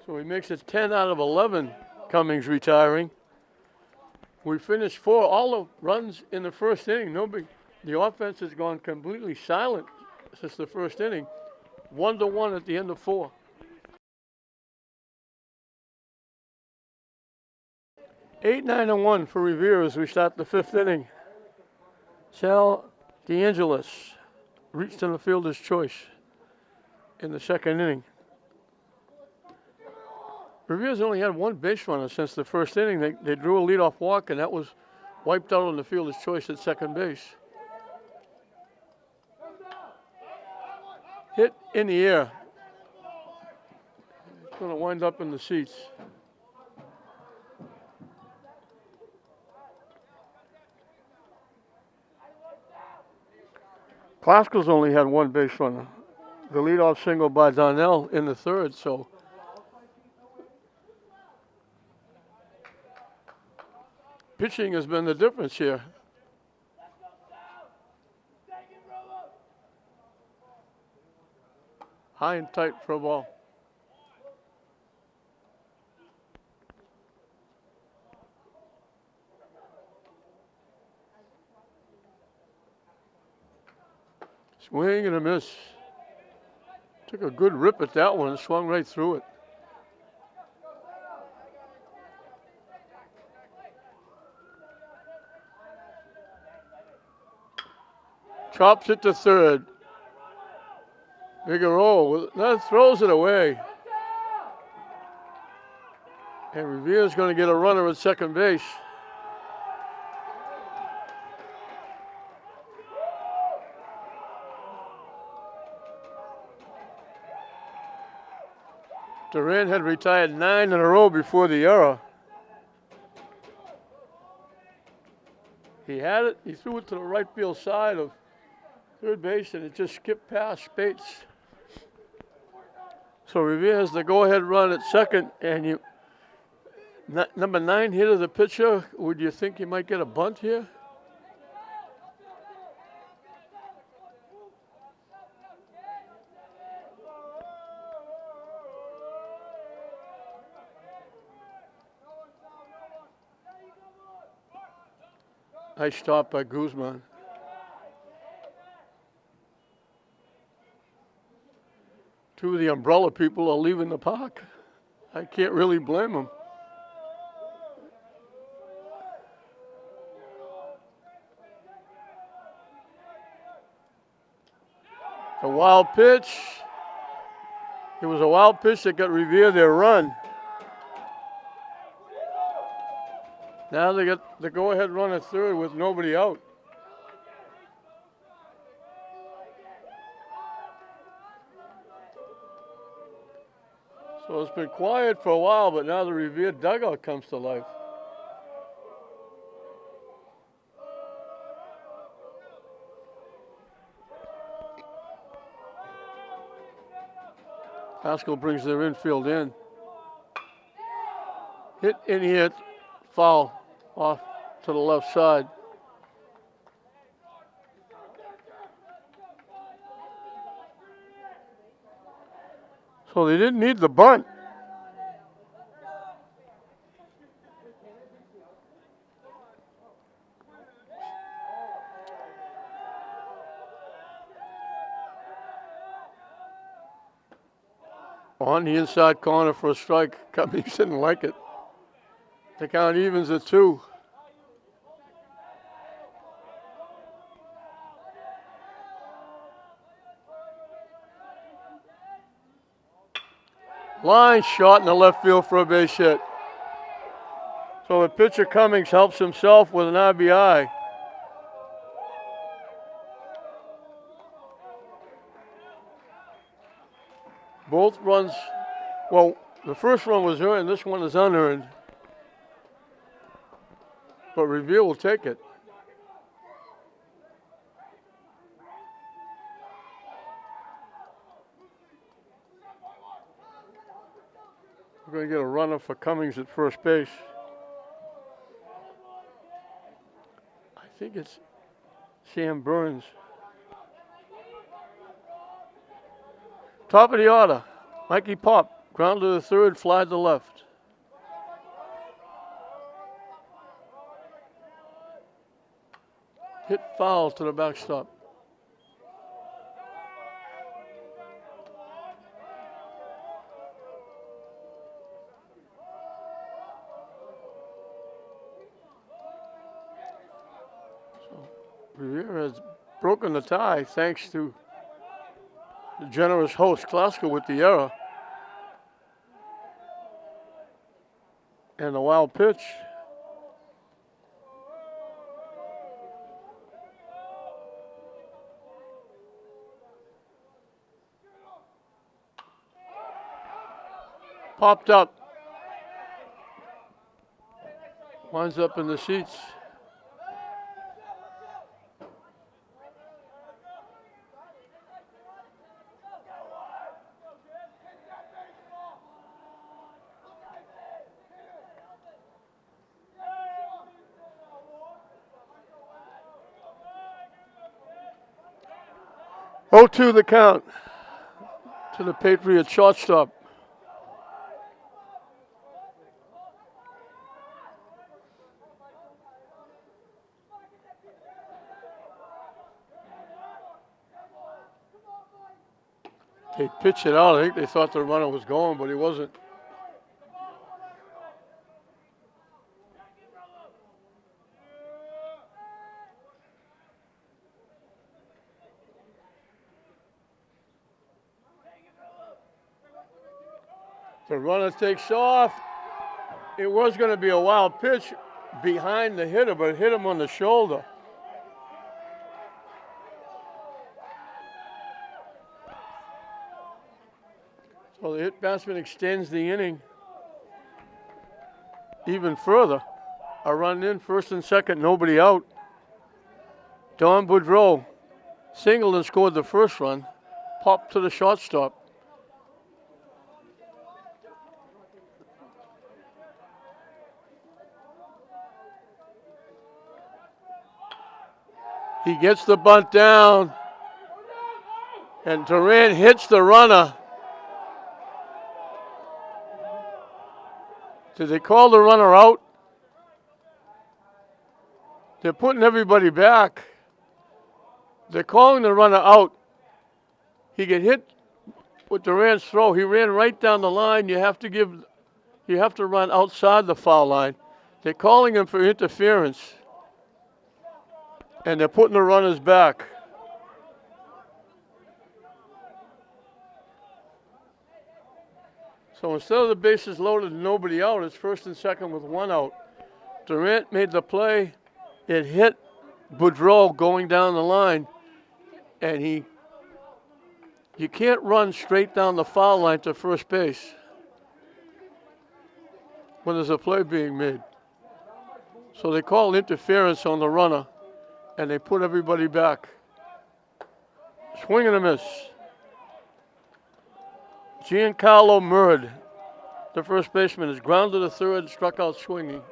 A: So he makes it 10 out of 11, Cummings retiring. We finished 4, all the runs in the first inning. The offense has gone completely silent since the first inning. 1-1 at the end of 4. Eight, 9-1 for Revere as we start the 5th inning. Sal DeAngelis reached in the fielder's choice in the 2nd inning. Revere's only had 1 base runner since the first inning. They drew a leadoff walk, and that was wiped out on the fielder's choice at second base. Hit in the air. It's going to wind up in the seats. Klaskell's only had 1 base runner. The leadoff single by Donnell in the 3rd, so pitching has been the difference here. High and tight for a ball. Swing and a miss. Took a good rip at that one, swung right through it. Chops it to 3rd. Figueroa that throws it away. And Revere's going to get a runner at second base. Duran had retired 9 in a row before the error. He had it. He threw it to the right field side of third base, and it just skipped past Spates. So Revere has the go-ahead run at second, and number 9 hitter, the pitcher. Would you think you might get a bunt here? Nice stop by Guzman. Two of the umbrella people are leaving the park. I can't really blame them. A wild pitch. It was a wild pitch that got Revere their run. Now they got the go-ahead run at third with nobody out. So it's been quiet for a while, but now the Revere dugout comes to life. Haskell brings their infield in. Hit in here, foul off to the left side. So they didn't need the bunt. On the inside corner for a strike. Cummings didn't like it. The count evens at 2. Line shot in the left field for a base hit. So the pitcher Cummings helps himself with an RBI. Both runs, well, the first run was earned, this one is unearned. But Revere will take it. We're going to get a runner for Cummings at first base. I think it's Sam Burns. Top of the order, Mikey Pop, ground to the third, fly to the left. Hit foul to the backstop. So Revere has broken the tie thanks to the generous host, Glasgow, with the error. And the wild pitch. Popped up. Winds up in the seats. Oh, 2 the count to the Patriot shortstop. They pitched it out. I think they thought the runner was going, but he wasn't. The runner takes off. It was going to be a wild pitch behind the hitter, but it hit him on the shoulder. So the hit batsman extends the inning even further. A run in, first and second, nobody out. Don Boudreau singled and scored the first run, popped to the shortstop. He gets the bunt down, and Durant hits the runner. Did they call the runner out? They're putting everybody back. They're calling the runner out. He get hit with Durant's throw. He ran right down the line. You have to run outside the foul line. They're calling him for interference. And they're putting the runners back. So instead of the bases loaded and nobody out, it's first and second with 1 out. Durant made the play. It hit Boudreau going down the line. And you can't run straight down the foul line to first base when there's a play being made. So they call interference on the runner, and they put everybody back. Swing and a miss. Giancarlo Murd, the first baseman, is grounded to third, struck out swinging.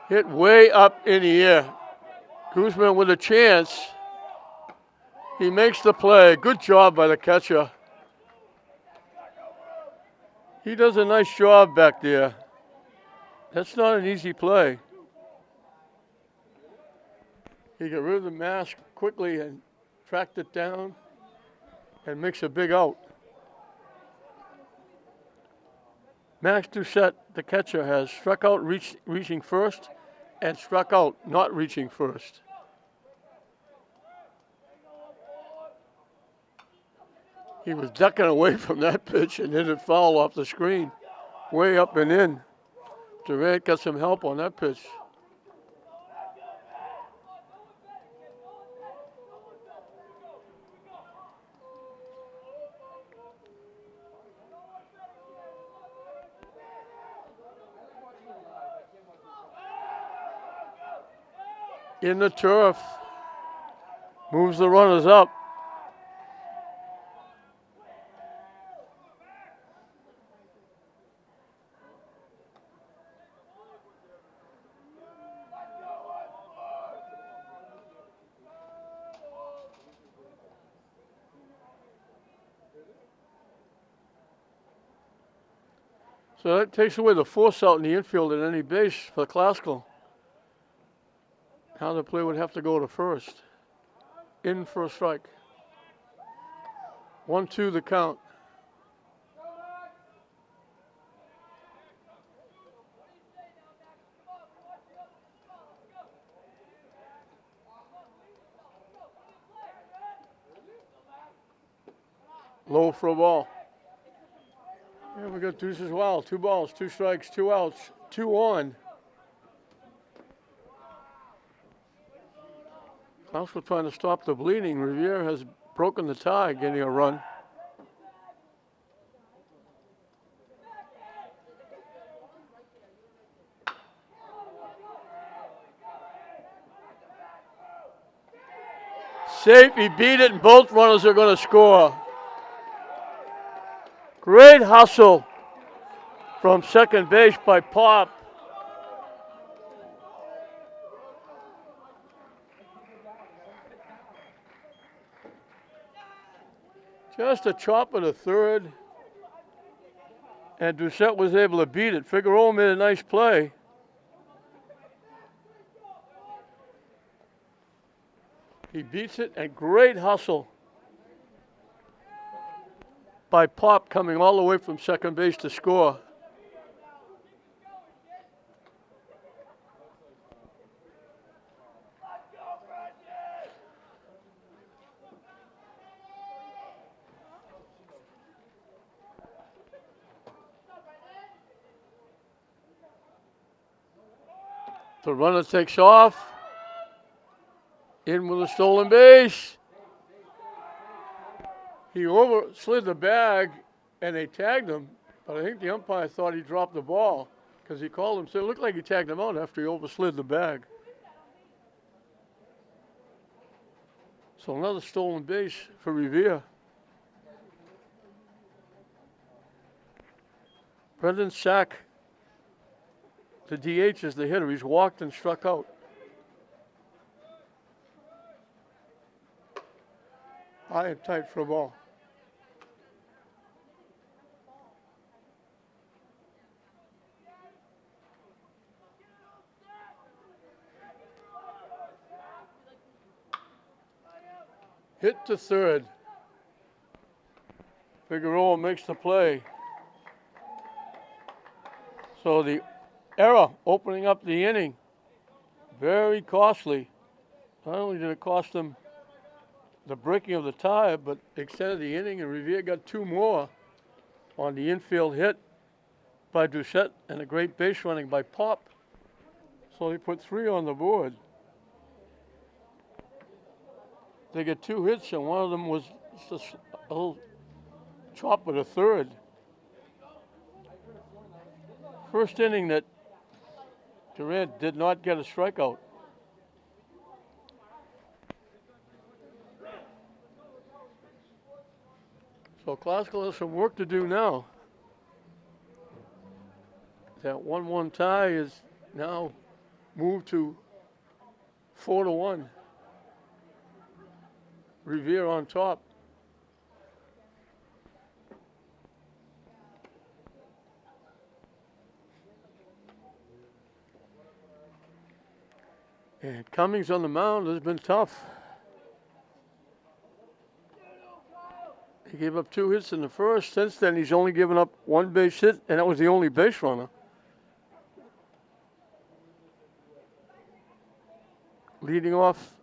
A: Hit way up in the air. Guzman with a chance. He makes the play. Good job by the catcher. He does a nice job back there. That's not an easy play. He got rid of the mask quickly and tracked it down and makes a big out. Max Doucette, the catcher, has struck out reaching first and struck out not reaching first. He was ducking away from that pitch and hit it foul off the screen, way up and in. Durant got some help on that pitch. In the turf, moves the runners up. So that takes away the force out in the infield at any base for Classical. Now the player would have to go to first. In for a strike. 1-2 the count. Low for a ball. And we got Deuce as well. 2 balls, 2 strikes, 2 outs, 2 on. Classical trying to stop the bleeding. Revere has broken the tie, getting a run. Safe, he beat it, and both runners are going to score. Great hustle from second base by Pop. Just a chop of the third, and Doucette was able to beat it. Figueroa made a nice play. He beats it, and great hustle by Pop coming all the way from second base to score. The runner takes off. In with a stolen base. He overslid the bag and they tagged him, but I think the umpire thought he dropped the ball because he called him. So it looked like he tagged him out after he overslid the bag. So another stolen base for Revere. Brendan Sack, the DH, is the hitter. He's walked and struck out. High and tight for a ball. Hit to third. Figueroa makes the play. So the error opening up the inning, very costly. Not only did it cost them the breaking of the tie, but extended the inning, and Revere got 2 more on the infield hit by Doucette and a great base running by Pop. So they put 3 on the board. They get 2 hits, and one of them was just a little chop with a third. First inning that Durant did not get a strikeout. So Classical has some work to do now. That 1-1 tie is now moved to 4-1. Revere on top. And Cummings on the mound has been tough. He gave up 2 hits in the first. Since then, he's only given up 1 base hit, and that was the only base runner. Leading off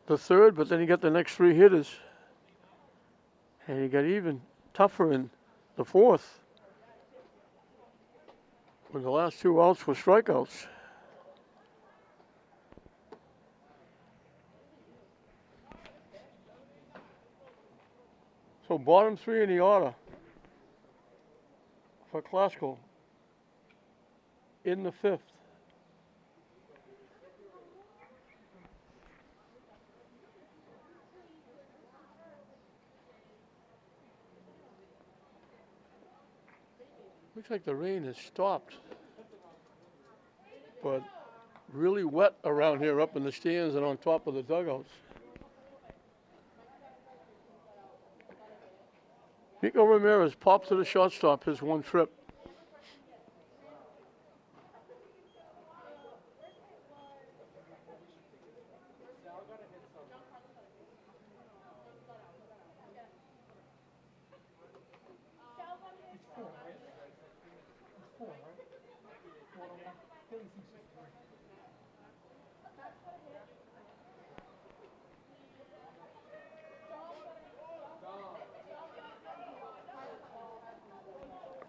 A: the third, but then he got the next 3 hitters. And he got even tougher in the fourth, when the last 2 outs were strikeouts. So bottom 3 in the order for Classical in the 5th. Looks like the rain has stopped, but really wet around here up in the stands and on top of the dugouts. Nico Ramirez popped to the shortstop his 1 trip.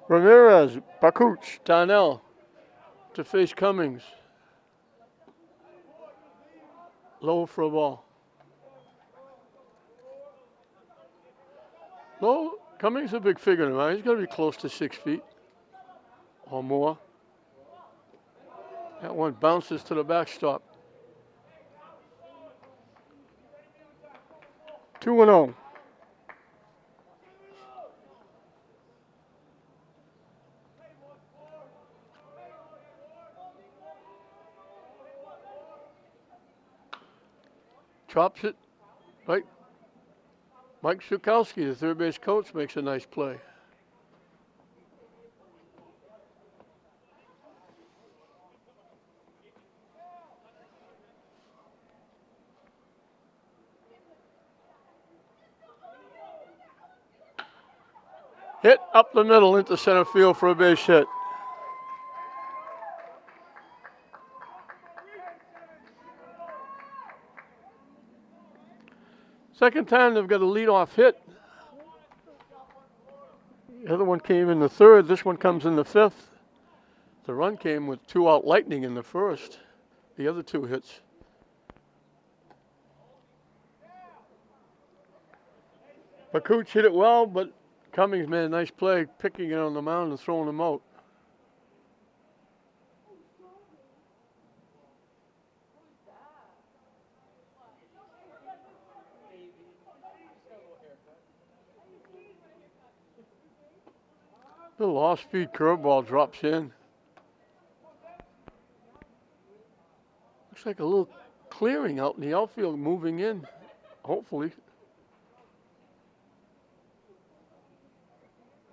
A: Ramirez, Bakuch, Darnell to face Cummings. Low for a ball. Low, Cummings is a big figure, right? He's got to be close to 6 feet or more. That one bounces to the backstop. 2-0. Chops it, right? Mike Shukowski, the third base coach, makes a nice play. Hit up the middle into center field for a base hit. Second time they've got a leadoff hit. The other one came in the 3rd. This one comes in the 5th. The run came with 2 out lightning in the 1st. The other 2 hits. Bakuch hit it well, but Cummings made a nice play, picking it on the mound and throwing him out. The off-speed curveball drops in. Looks like a little clearing out in the outfield, moving in, hopefully.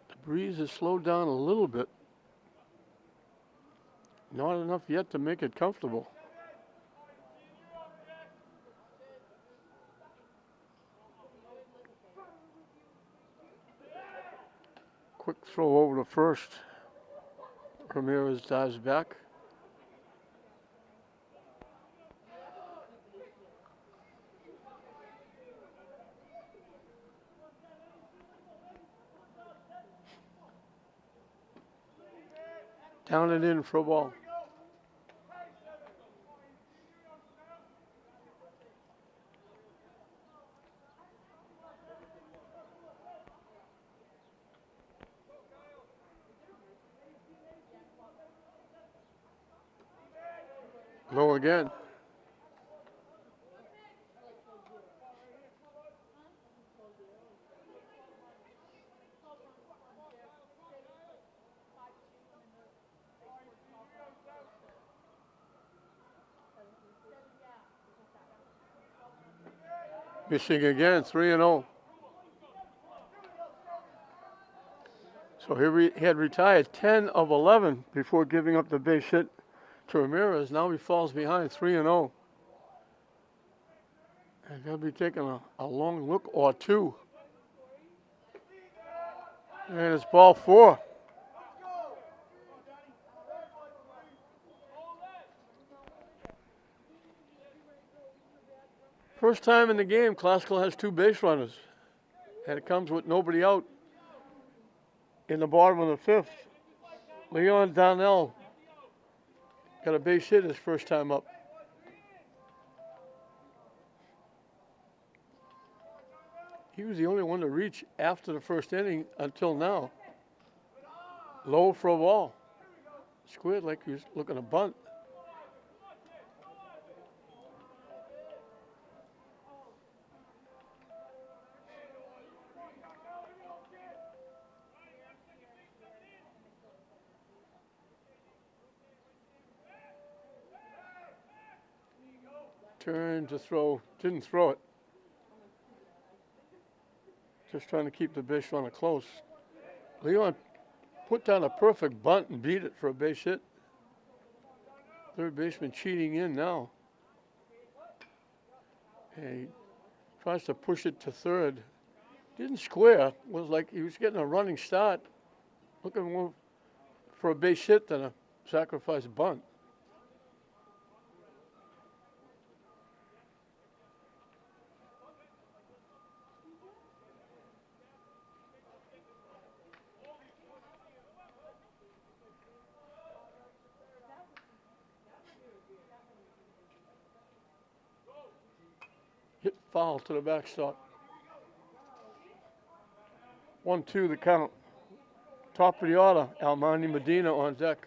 A: The breeze has slowed down a little bit. Not enough yet to make it comfortable. Quick throw over to first. Ramirez dives back. Down and in for a ball. Low again. Missing again, 3-0. So he had retired 10 of 11 before giving up the base hit to Ramirez. Now he falls behind 3-0. And he'll be taking a long look or two. And it's ball 4. First time in the game, Classical has 2 base runners. And it comes with nobody out in the bottom of the 5th. Leon Donnell got a base hit his first time up. He was the only one to reach after the first inning until now. Low for a ball. Squared like he was looking to bunt. Turned to throw, didn't throw it. Just trying to keep the base runner close. Leon put down a perfect bunt and beat it for a base hit. Third baseman cheating in now. And he tries to push it to third. Didn't square. Was like he was getting a running start. Looking more for a base hit than a sacrifice bunt. Hit foul to the backstop. 1-2 the count. Top of the order, Almani Medina on deck.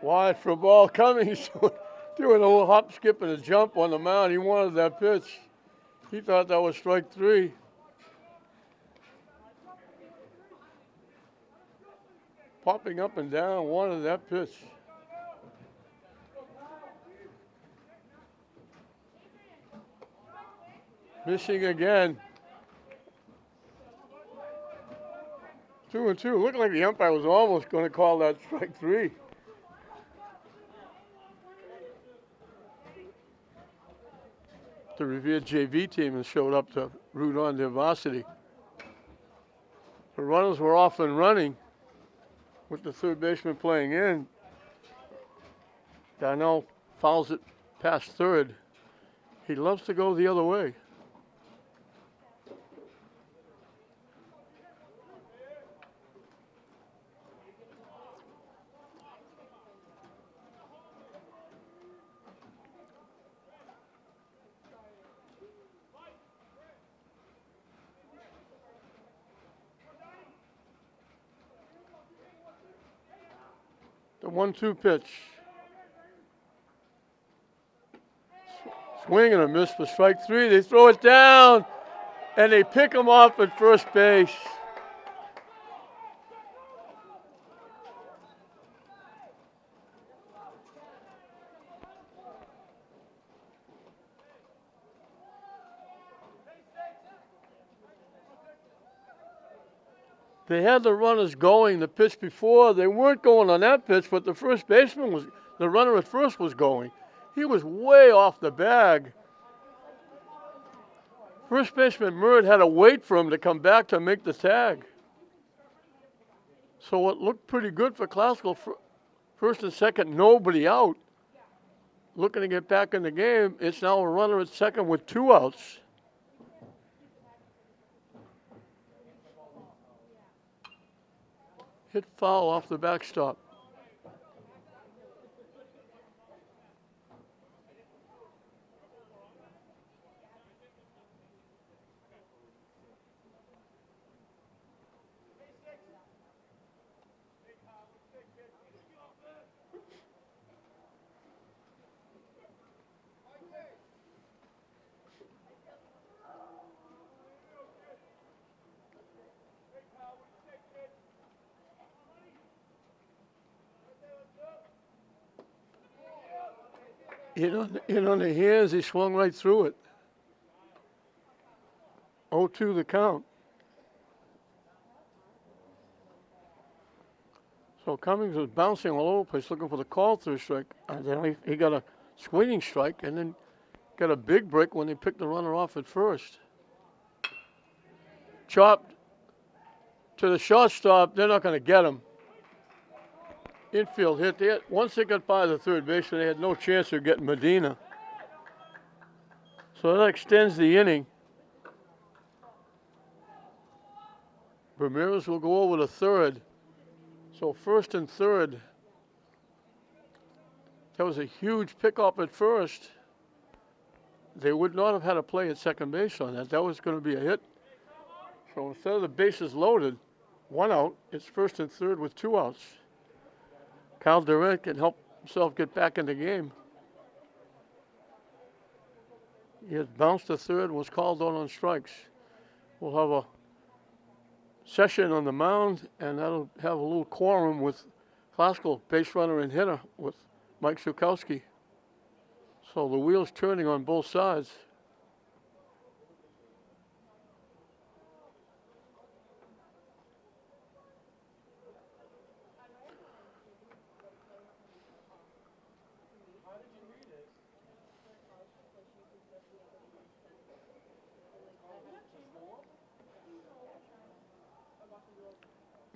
A: Wide for a ball coming. Doing a little hop, skip, and a jump on the mound. He wanted that pitch. He thought that was strike 3. Popping up and down, wanted that pitch. Missing again. 2-2. Looked like the umpire was almost going to call that strike 3. The Revere JV team has showed up to root on their varsity. The runners were off and running with the third baseman playing in. Darnell fouls it past third. He loves to go the other way. The 1-2 pitch. Swing and a miss for strike 3. They throw it down, and they pick him off at first base. They had the runners going the pitch before. They weren't going on that pitch, but the first baseman was, the runner at first was going. He was way off the bag. First baseman Murd had to wait for him to come back to make the tag. So it looked pretty good for Classical. First and second, nobody out. Looking to get back in the game. It's now a runner at second with 2 outs. Hit foul off the backstop. In on the hands, he swung right through it. 0-2 the count. So Cummings was bouncing all over the place looking for the call through strike. And then he got a swinging strike and then got a big break when they picked the runner off at first. Chopped to the shortstop. They're not going to get him. Infield hit. Once they got by the third baseman, they had no chance of getting Medina. So that extends the inning. Ramirez will go over to third. So first and third. That was a huge pickup at first. They would not have had a play at second base on that. That was going to be a hit. So instead of the bases loaded, 1 out, it's first and third with 2 outs. Kyle Durant can help himself get back in the game. He had bounced to third and was called on strikes. We'll have a session on the mound, and that'll have a little quorum with Classical base runner and hitter with Mike Zukowski. So the wheel's turning on both sides.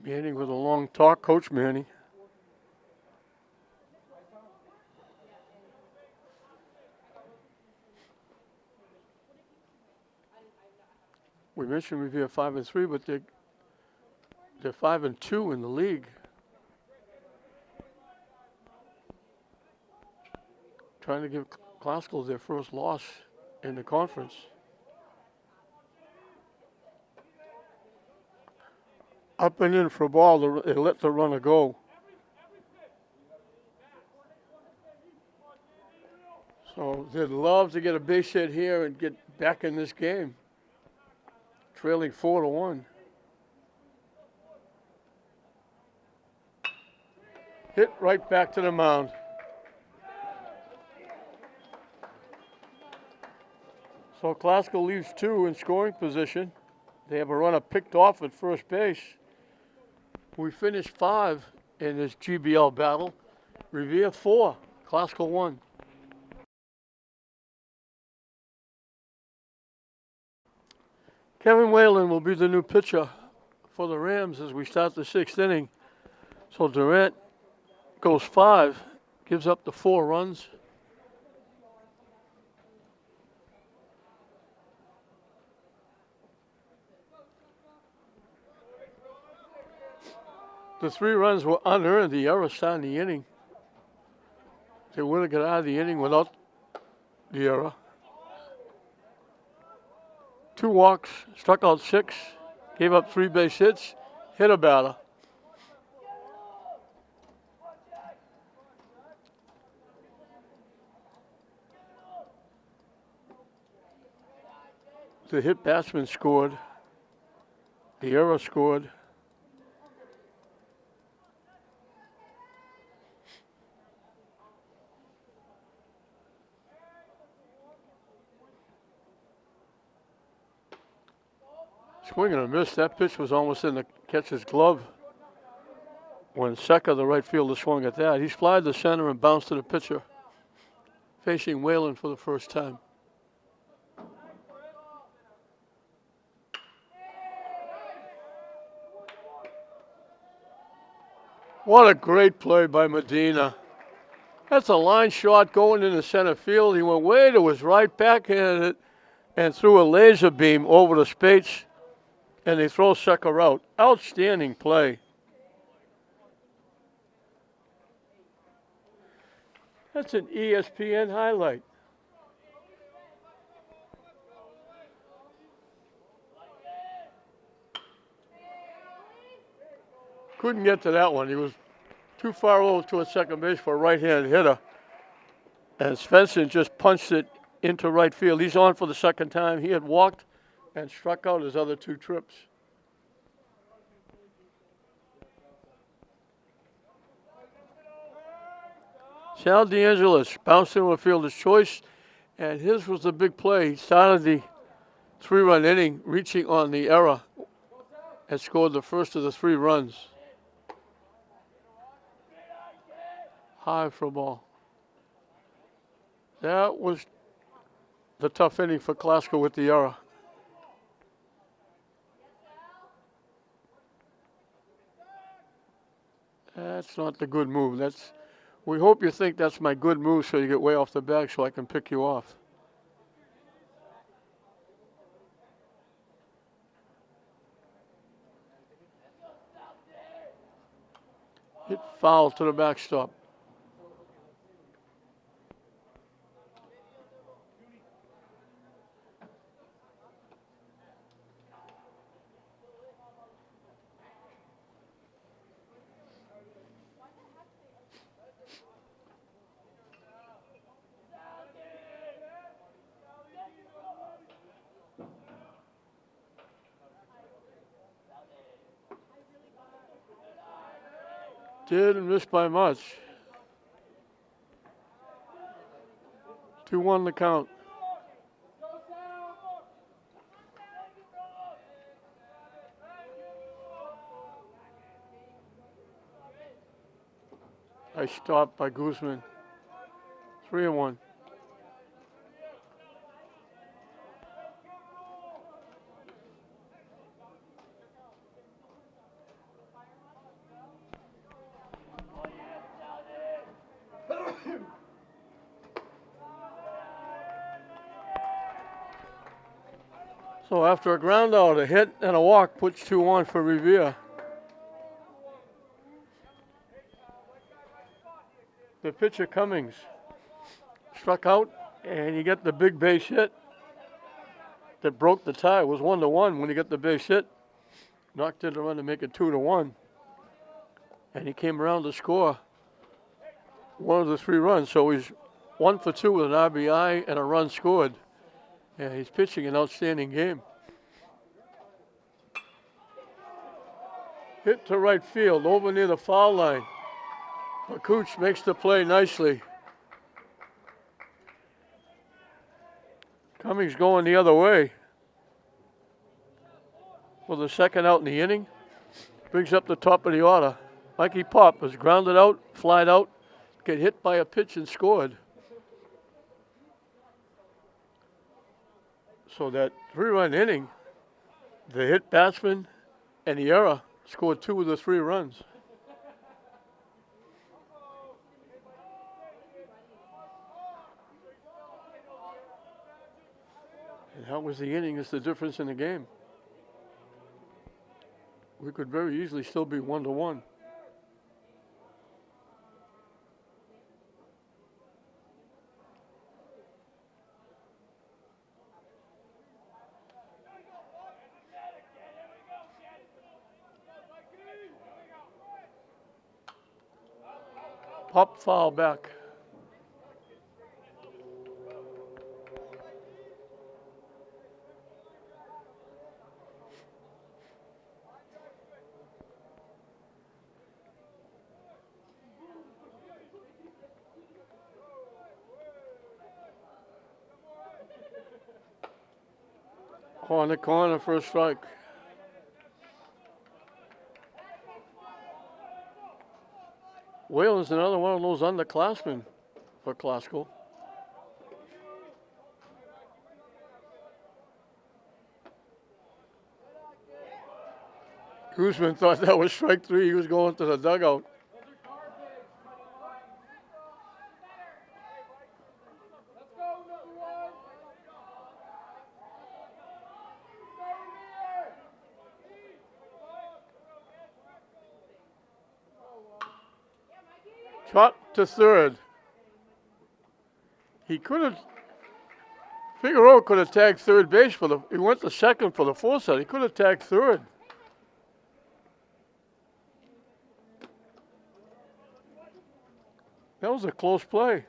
A: Manning with a long talk, Coach Manning. We mentioned Revere 5-3, but they're 5-2 in the league. Trying to give Classical their first loss in the conference. Up and in for a ball, they let the runner go. So they'd love to get a base hit here and get back in this game. Trailing 4-1. Hit right back to the mound. So Classical leaves 2 in scoring position. They have a runner picked off at first base. We finished 5 in this GBL battle. Revere 4, Classical 1. Kevin Whalen will be the new pitcher for the Rams as we start the 6th inning. So Durant goes 5, gives up the 4 runs. The 3 runs were unearned. The error starting the inning. They would have got out of the inning without the error. 2 walks, struck out 6, gave up 3 base hits, hit a batter. The hit batsman scored. The error scored. Swing and a miss. That pitch was almost in the catcher's glove when Secca, the right fielder, swung at that. He flied to center and bounced to the pitcher, facing Whalen for the first time. What a great play by Medina. That's a line shot going into center field. He went way to his right, backhanded it, and threw a laser beam over the Spates. And they throw Secca out. Outstanding play. That's an ESPN highlight. Couldn't get to that one. He was too far over to a second base for a right-handed hitter. And Svensson just punched it into right field. He's on for the second time. He had walked and struck out his other 2 trips. Sal DeAngelis bounced into a fielder's choice, and his was the big play. He started the 3-run inning, reaching on the error, and scored the first of the 3 runs. High for a ball. That was the tough inning for Glasgow with the error. That's not the good move. We hope you think that's my good move so you get way off the bag so I can pick you off. Hit foul to the backstop. Didn't miss by much. 2-1 the count. Nice stop by Guzman. 3-1. So after a ground out, a hit and a walk puts 2-1 for Revere. The pitcher Cummings struck out, and you get the big base hit that broke the tie. It was 1-1 when he got the base hit. Knocked in the run to make it 2-1. And he came around to score one of the 3 runs. So he's 1 for 2 with an RBI and a run scored. Yeah, he's pitching an outstanding game. Hit to right field, over near the foul line. Cooch makes the play nicely. Cummings going the other way for the second out in the inning. Brings up the top of the order. Mikey Pop was grounded out, flied out, get hit by a pitch and scored. So that 3-run inning, the hit batsman and the error scored 2 of the 3 runs. And how was the inning is the difference in the game. We could very easily still be 1-1. Pop foul back. On the corner for a strike. Whalen's another one of those underclassmen for Glasgow. Guzman thought that was strike 3. He was going to the dugout. Shot to third. He could have, Figueroa could have tagged third base he went to second for the force out. He could have tagged third. That was a close play.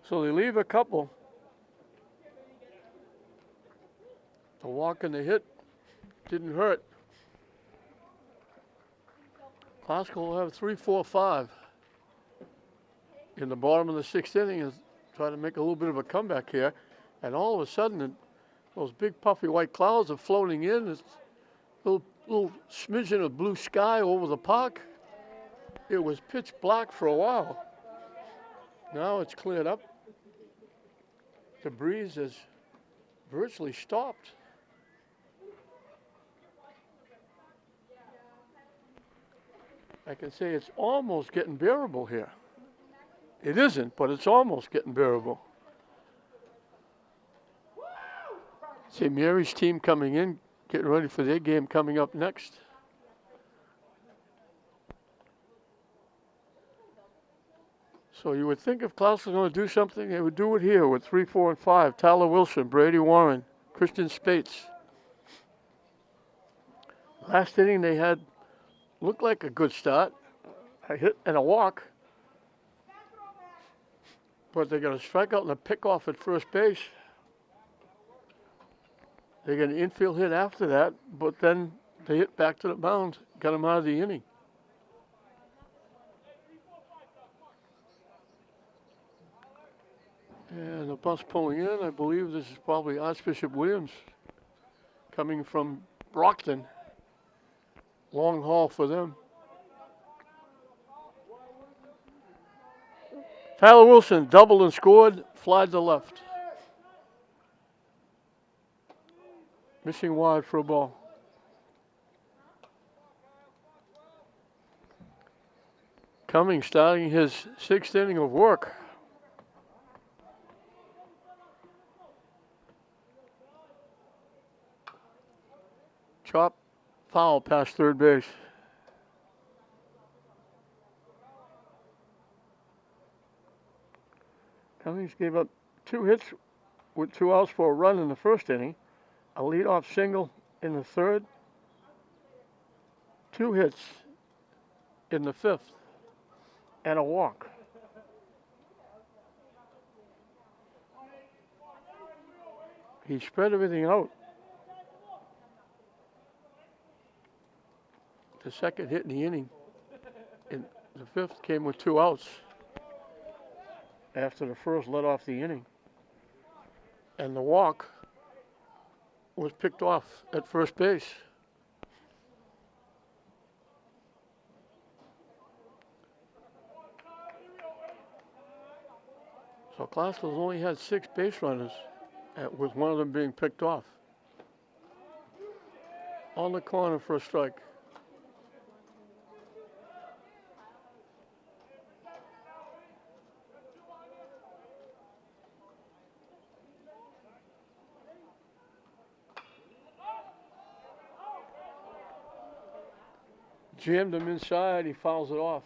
A: So they leave a couple. The walk and the hit didn't hurt. Classical will have 3, 4, 5 in the bottom of the 6th inning and try to make a little bit of a comeback here. And all of a sudden, those big puffy white clouds are floating in. It's a little smidgen of blue sky over the park. It was pitch black for a while. Now it's cleared up. The breeze has virtually stopped. I can say it's almost getting bearable here. It isn't, but it's almost getting bearable. See Mary's team coming in, getting ready for their game coming up next. So you would think if Klaus was going to do something, they would do it here with 3, 4, and 5. Tyler Wilson, Brady Warren, Christian Spates. Last inning they had looked like a good start. A hit and a walk. But they got a strikeout and a pickoff at first base. They got an infield hit after that, but then they hit back to the mound, got them out of the inning. And the bus pulling in, I believe this is probably Archbishop Williams coming from Brockton. Long haul for them. Tyler Wilson doubled and scored, fly to left. Missing wide for a ball. Cummings starting his 6th inning of work. Chop, foul past third base. Cummings gave up 2 hits with 2 outs for a run in the first inning, a leadoff single in the third, 2 hits in the 5th, and a walk. He spread everything out. The second hit in the inning, in the 5th, came with 2 outs after the first led off the inning. And the walk was picked off at first base. So Klauskel's only had 6 base runners, with one of them being picked off. On the corner for a strike. Jammed him inside, he fouls it off.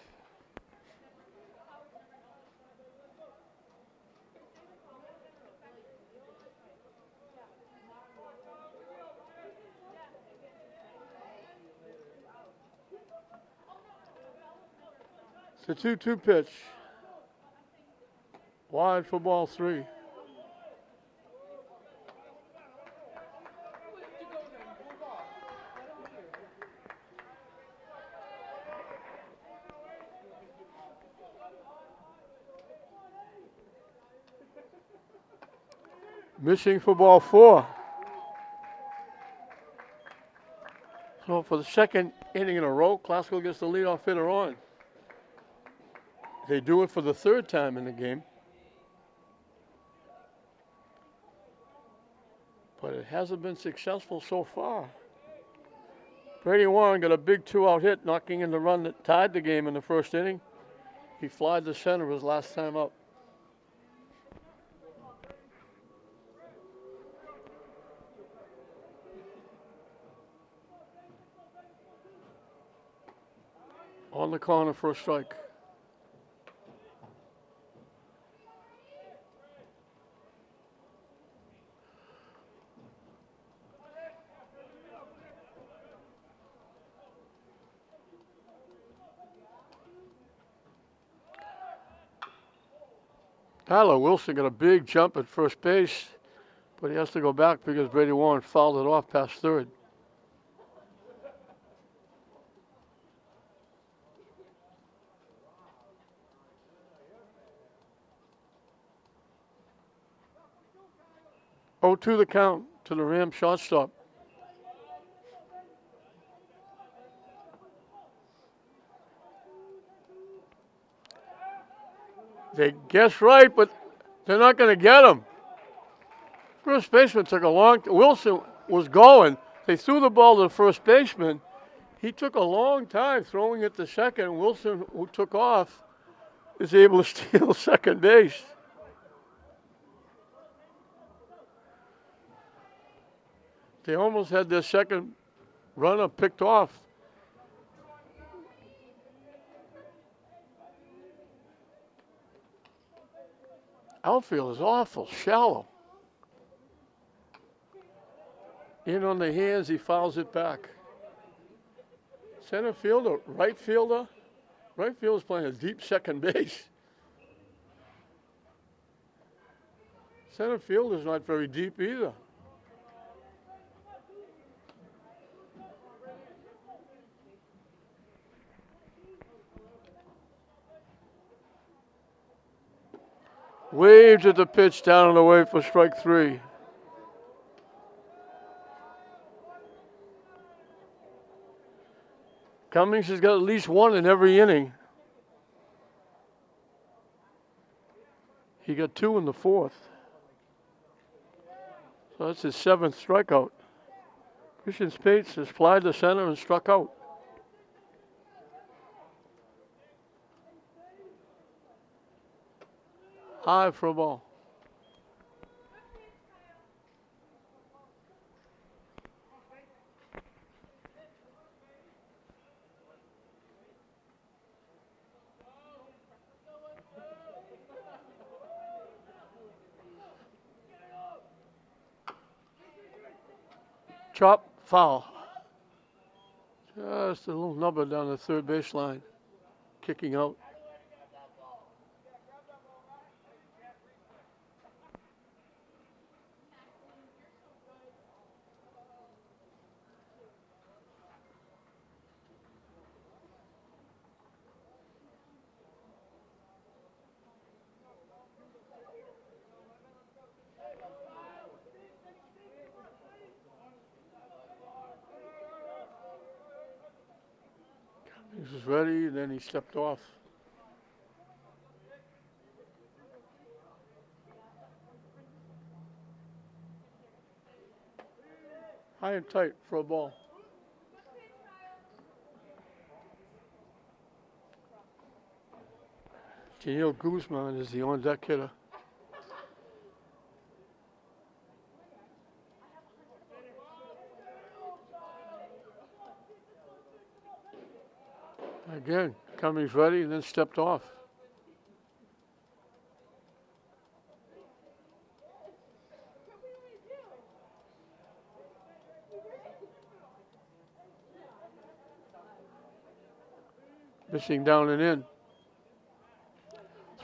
A: It's a 2-2 pitch. Wide for ball 3. Missing for ball 4. So for the second inning in a row, Classical gets the leadoff hitter on. They do it for the 3rd time in the game. But it hasn't been successful so far. Brady Warren got a big 2-out hit, knocking in the run that tied the game in the first inning. He flied to center his last time up. On the corner for a strike. Tyler Wilson got a big jump at first base, but he has to go back because Brady Warren fouled it off past third. Oh, to the count to the Ram shortstop. They guessed right, but they're not going to get him. First baseman took a long. Wilson was going. They threw the ball to the first baseman. He took a long time throwing it to second. Wilson, who took off, is able to steal second base. They almost had their second runner picked off. Outfield is awful, shallow. In on the hands, he fouls it back. Center fielder, right fielder. Right fielder's playing a deep second base. Center fielder's not very deep either. Waves at the pitch down and away for strike three. Cummings has got at least one in every inning. He got two in the fourth. So that's his seventh strikeout. Christian Spates has flied to center and struck out. High for a ball. Chop, foul. Just a little nubber down the third baseline, kicking out. He was ready, and then he stepped off. High and tight for a ball. Daniel Guzman is the on-deck hitter. Again, Cummings ready and then stepped off. Missing down and in.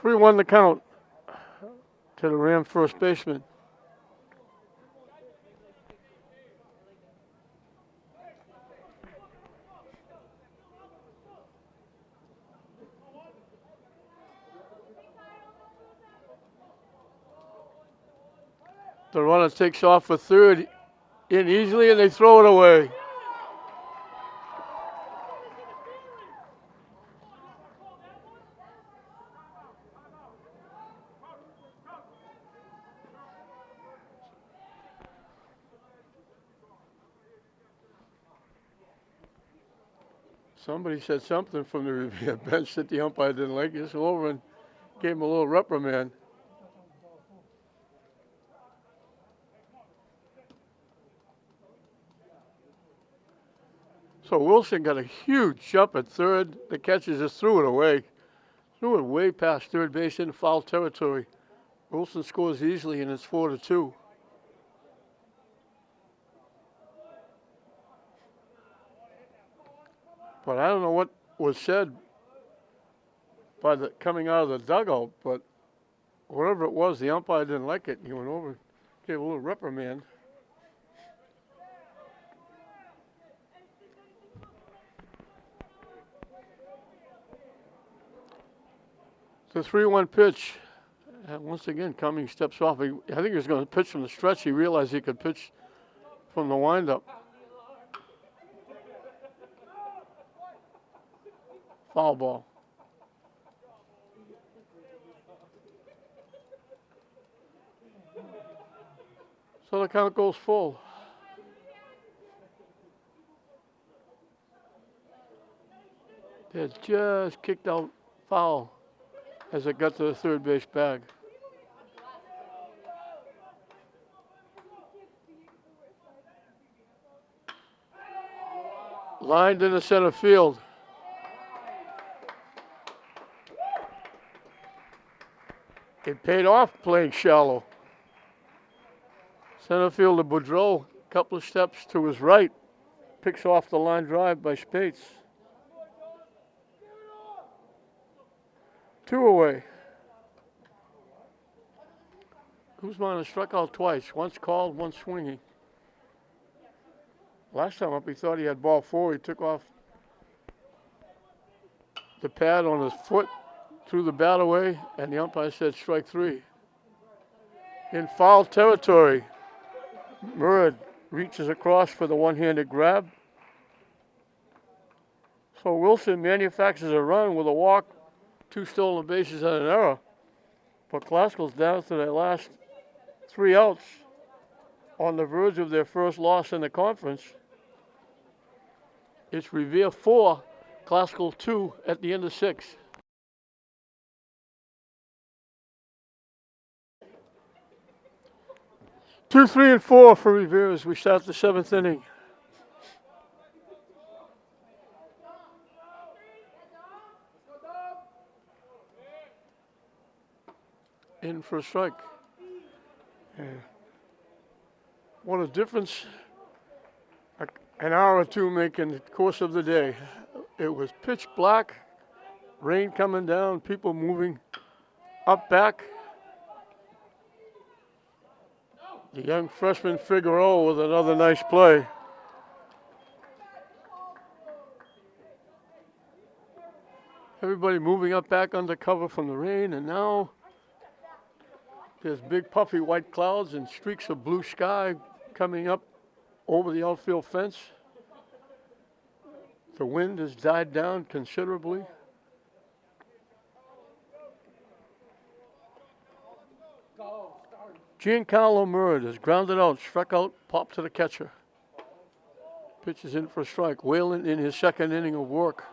A: 3-1 the count to the Ram first baseman. The runner takes off for third, in easily, and they throw it away. Somebody said something from the Revere bench that the umpire didn't like. He just went over and gave him a little reprimand. So Wilson got a huge jump at third. The catcher just threw it away. Threw it way past third base in foul territory. Wilson scores easily, and it's 4-2. But I don't know what was said by the coming out of the dugout, but whatever it was, the umpire didn't like it. He went over, gave a little reprimand. The 3-1 pitch. And once again, Cummings steps off. I think he was going to pitch from the stretch. He realized he could pitch from the windup. Foul ball. So the count goes full. They just kicked out foul as it got to the third base bag. Lined into center field. It paid off playing shallow. Center fielder Boudreau, a couple of steps to his right, picks off the line drive by Spates. 2 away. Guzman has struck out twice, once called, once swinging. Last time up, he thought he had ball 4. He took off the pad on his foot, threw the bat away, and the umpire said strike 3. In foul territory, Murad reaches across for the one-handed grab. So Wilson manufactures a run with a walk, 2 stolen bases, and an error. But Glasgow's down to their last 3 outs, on the verge of their first loss in the conference. It's Revere 4, Glasgow 2 at the end of 6. Two, 3, and 4 for Revere as we start the 7th inning. In for a strike. Yeah. What a difference an hour or two make in the course of the day. It was pitch black, rain coming down, people moving up back. The young freshman Figueroa with another nice play. Everybody moving up back under cover from the rain, and now there's big puffy white clouds and streaks of blue sky coming up over the outfield fence. The wind has died down considerably. Giancarlo Murad is grounded out, struck out, popped to the catcher. Pitch is in for a strike. Whalen in his 2nd inning of work.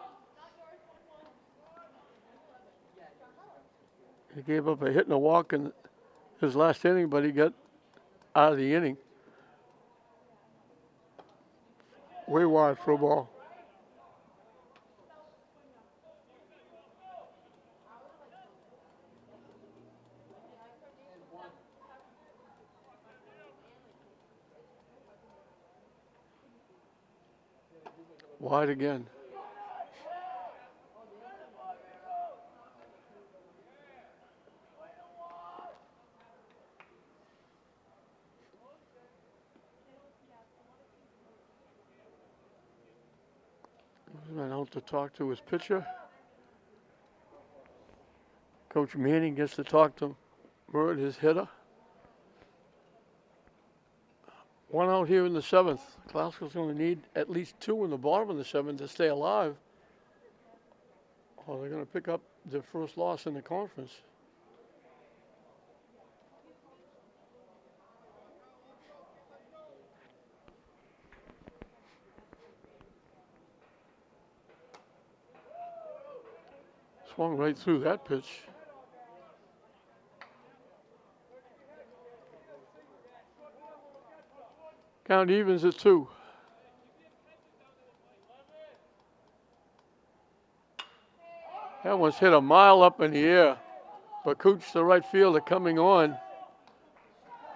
A: He gave up a hit and a walk in his last inning, but he got out of the inning. Way wide for a ball. Wide again. Went out to talk to his pitcher. Coach Manning gets to talk to Murad, his hitter. 1 out here in the 7th. Glasgow's going to need at least 2 in the bottom of the 7th to stay alive, or they're going to pick up their first loss in the conference. Swung right through that pitch. Count evens at 2. That one's hit a mile up in the air, but Cooch, the right fielder, coming on,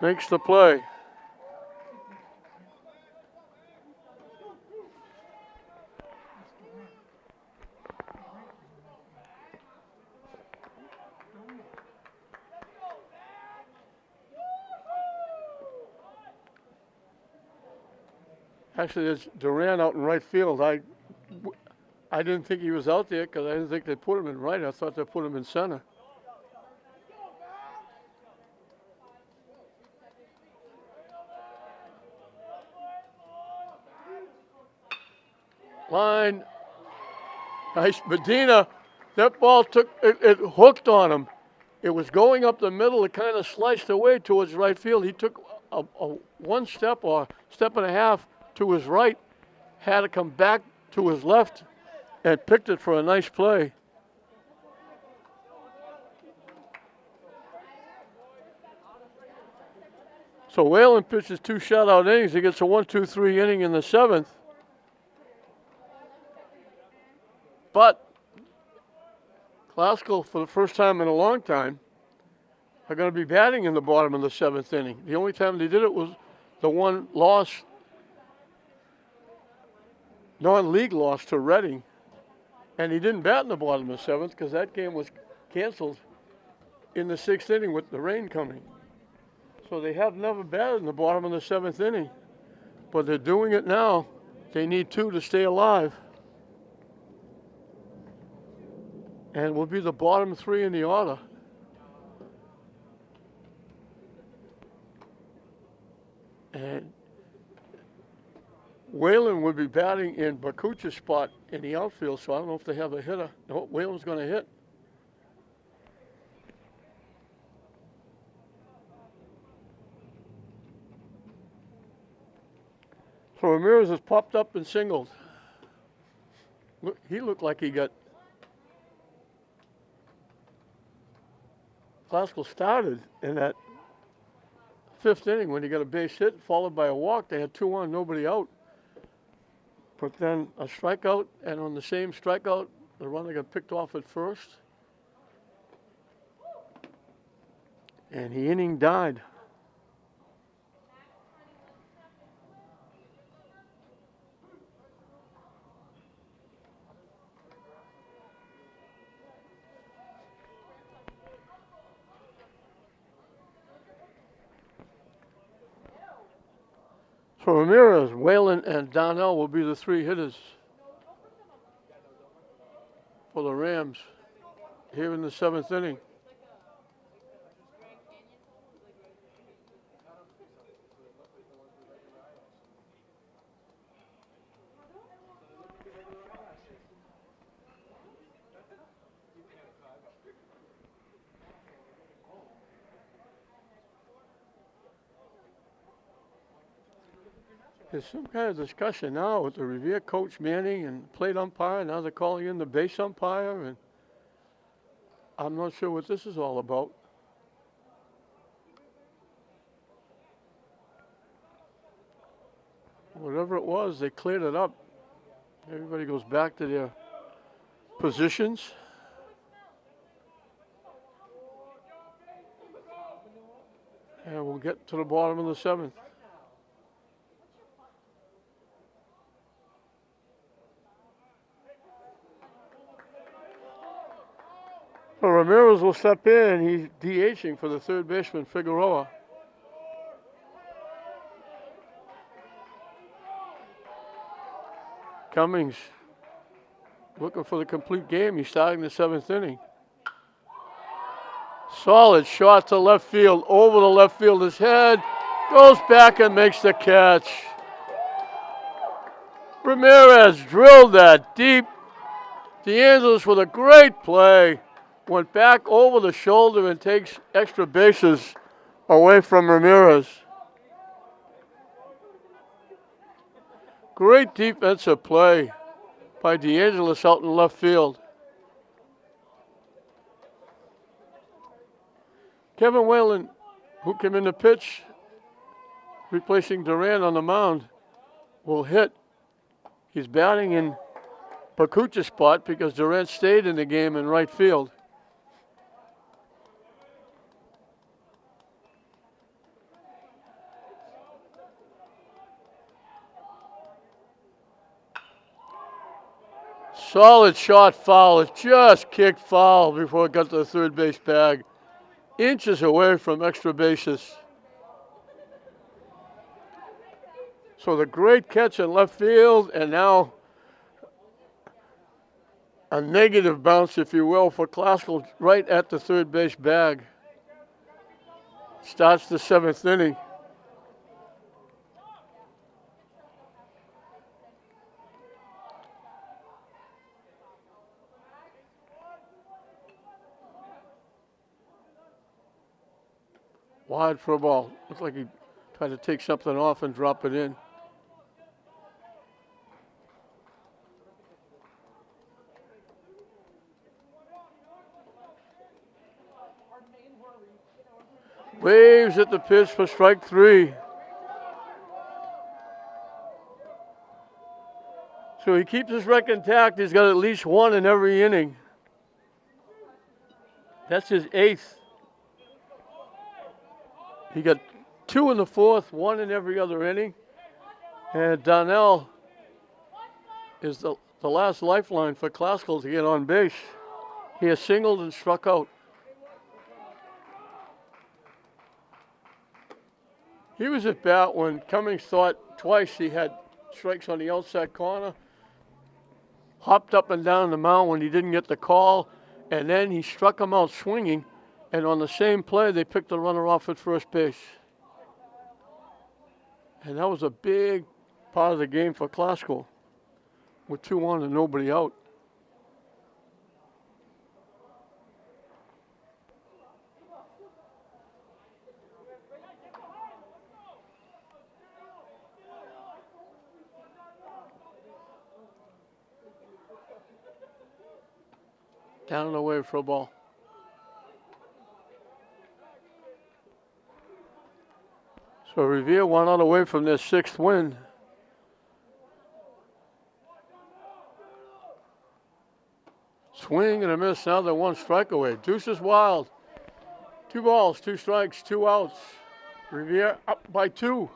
A: makes the play. Actually, there's Duran out in right field. I didn't think he was out there because I didn't think they put him in right. I thought they put him in center. Line. Nice. Medina, that ball it hooked on him. It was going up the middle. It kind of sliced away towards right field. He took a 1 step or step and a half to his right, had to come back to his left, and picked it for a nice play. So Whalen pitches 2 shutout innings. He gets a 1-2-3 inning in the 7th. But Glasgow, for the first time in a long time, are going to be batting in the bottom of the 7th inning. The only time they did it was the one loss, non-league loss to Reading. And he didn't bat in the bottom of the 7th because that game was canceled in the 6th inning with the rain coming. So they have never batted in the bottom of the 7th inning. But they're doing it now. They need 2 to stay alive. And will be the bottom 3 in the order. And Whalen would be batting in Bakucha's spot in the outfield, so I don't know if they have a hitter. No, Whalen's going to hit. So Ramirez has popped up and singled. Look, he looked like he got Glasgow started in that 5th inning when he got a base hit followed by a walk. They had 2 on, nobody out. But then a strikeout, and on the same strikeout, the runner got picked off at first. And the inning died. So Ramirez, Whalen, and Donnell will be the 3 hitters for the Rams here in the 7th inning. There's some kind of discussion now with the Revere coach Manning and plate umpire. Now they're calling in the base umpire, and I'm not sure what this is all about. Whatever it was, they cleared it up. Everybody goes back to their positions. And we'll get to the bottom of the 7th. So Ramirez will step in. He's DHing for the 3rd baseman, Figueroa. Cummings looking for the complete game. He's starting the 7th inning. Solid shot to left field, over the left fielder's head. Goes back and makes the catch. Ramirez drilled that deep. DeAngelis with a great play. Went back over the shoulder and takes extra bases away from Ramirez. Great defensive play by DeAngelis out in left field. Kevin Whalen, who came in to pitch, replacing Duran on the mound, will hit. He's batting in Bakucha's spot because Duran stayed in the game in right field. Solid shot foul. It just kicked foul before it got to the 3rd base bag. Inches away from extra bases. So with a great catch in left field, and now a negative bounce, if you will, for Classical right at the third base bag. Starts the 7th inning. Wide for a ball. Looks like he tried to take something off and drop it in. Waves at the pitch for strike 3. So he keeps his record intact. He's got at least 1 in every inning. That's his 8th. He got 2 in the 4th, 1 in every other inning. And Donnell is the last lifeline for Classical to get on base. He has singled and struck out. He was at bat when Cummings thought twice he had strikes on the outside corner. Hopped up and down the mound when he didn't get the call. And then he struck him out swinging. And on the same play, they picked the runner off at first base. And that was a big part of the game for Classical with 2 on and nobody out. Down and away for a ball. So Revere 1 out away from their 6th win. Swing and a miss. Now they're 1 strike away. Deuce is wild. 2 balls, 2 strikes, 2 outs. Revere up by 2.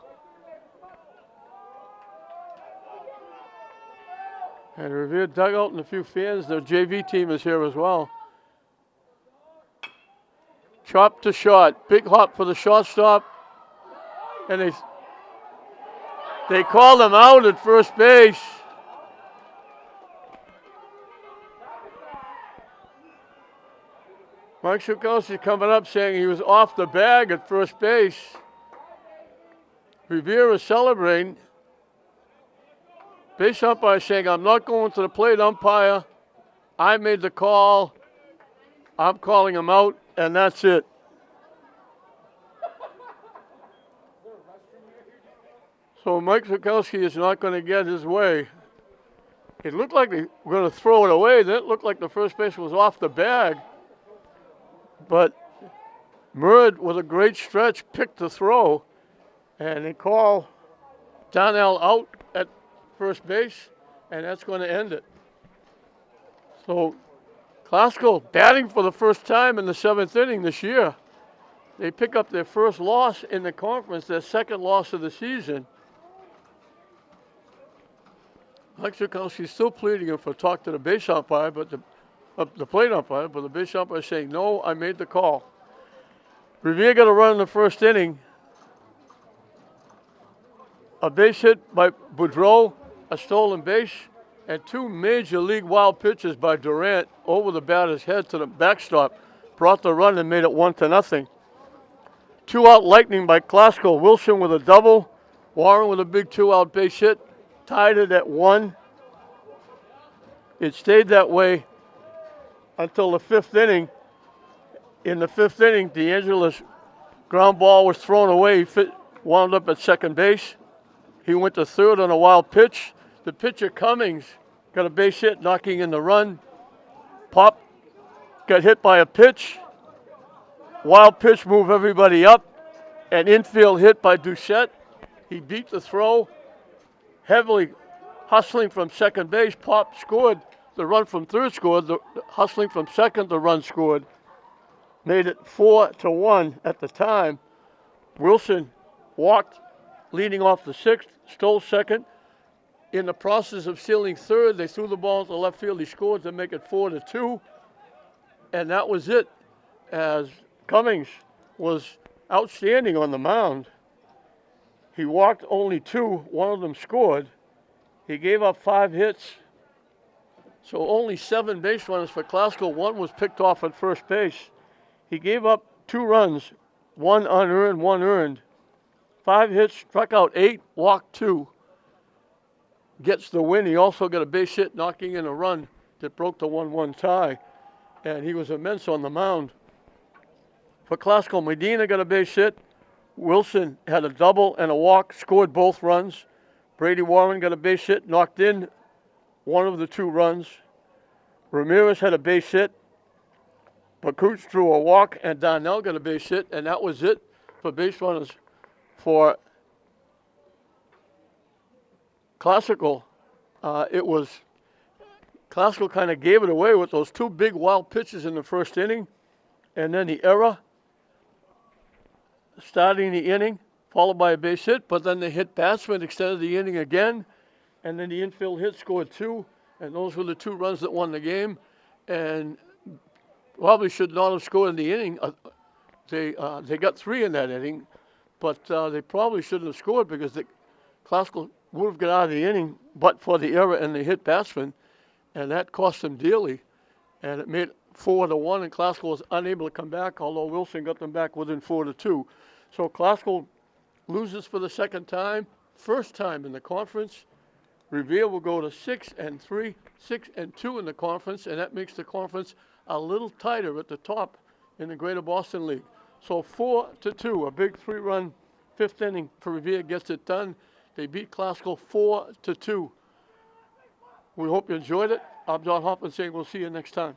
A: And Revere dugout and a few fans. Their JV team is here as well. Chop to short. Big hop for the shortstop. And they called him out at first base. Mike Shukowski coming up saying he was off the bag at first base. Revere is celebrating. Base umpire saying, I'm not going to the plate, umpire. I made the call. I'm calling him out, and that's it. So Mike Shukowski is not going to get his way. It looked like they were going to throw it away. Then it looked like the first base was off the bag. But Murd, with a great stretch, picked the throw. And they call Donnell out at first base, and that's going to end it. So Classical batting for the first time in the 7th inning this year. They pick up their first loss in the conference, their 2nd loss of the season. Mike Shukowski's still pleading him for talk to the base umpire, but the plate umpire, but the base umpire is saying, no, I made the call. Revere got a run in the 1st inning. A base hit by Boudreau, a stolen base, and 2 major league wild pitches by Durant over the batter's head to the backstop brought the run and made it 1-0. 2 out lightning by Classical. Wilson with a double. Warren with a big 2-out base hit. Tied it at 1. It stayed that way until the 5th inning. In the 5th inning, DeAngelo's ground ball was thrown away. He wound up at second base. He went to third on a wild pitch. The pitcher, Cummings, got a base hit, knocking in the run. Pop got hit by a pitch. Wild pitch moved everybody up. An infield hit by Doucette. He beat the throw. Heavily hustling from second base. Pop scored. The run from third scored. The hustling from second, the run scored. Made it 4-1 at the time. Wilson walked leading off the 6th, stole second. In the process of stealing third, they threw the ball to left field. He scored to make it 4-2. And that was it, as Cummings was outstanding on the mound. He walked only 2. One of them scored. He gave up 5 hits. So only 7 base runners for Classical. 1 was picked off at first base. He gave up 2 runs, 1 unearned, 1 earned. 5 hits, struck out 8, walked 2. Gets the win. He also got a base hit, knocking in a run that broke the 1-1 tie. And he was immense on the mound. For Classical, Medina got a base hit. Wilson had a double and a walk, scored both runs. Brady Warren got a base hit, knocked in one of the 2 runs. Ramirez had a base hit. Bakuch drew a walk, and Donnell got a base hit, and that was it for base runners for Classical. It was Classical kind of gave it away with those 2 big wild pitches in the first inning, and then the error starting the inning, followed by a base hit, but then the hit batsman extended the inning again, and then the infield hit scored 2, and those were the 2 runs that won the game, and probably should not have scored in the inning. They got 3 in that inning, but they probably shouldn't have scored because the Classical would have got out of the inning, but for the error and the hit batsman, and that cost them dearly, and it made 4-1, and Classical was unable to come back, although Wilson got them back within 4-2. So Classical loses for the second time, first time in the conference. Revere will go to 6-3, 6-2 in the conference, and that makes the conference a little tighter at the top in the Greater Boston League. So 4-2, a big 3-run 5th inning for Revere gets it done. They beat Classical 4-2. We hope you enjoyed it. I'm John Hoffman saying we'll see you next time.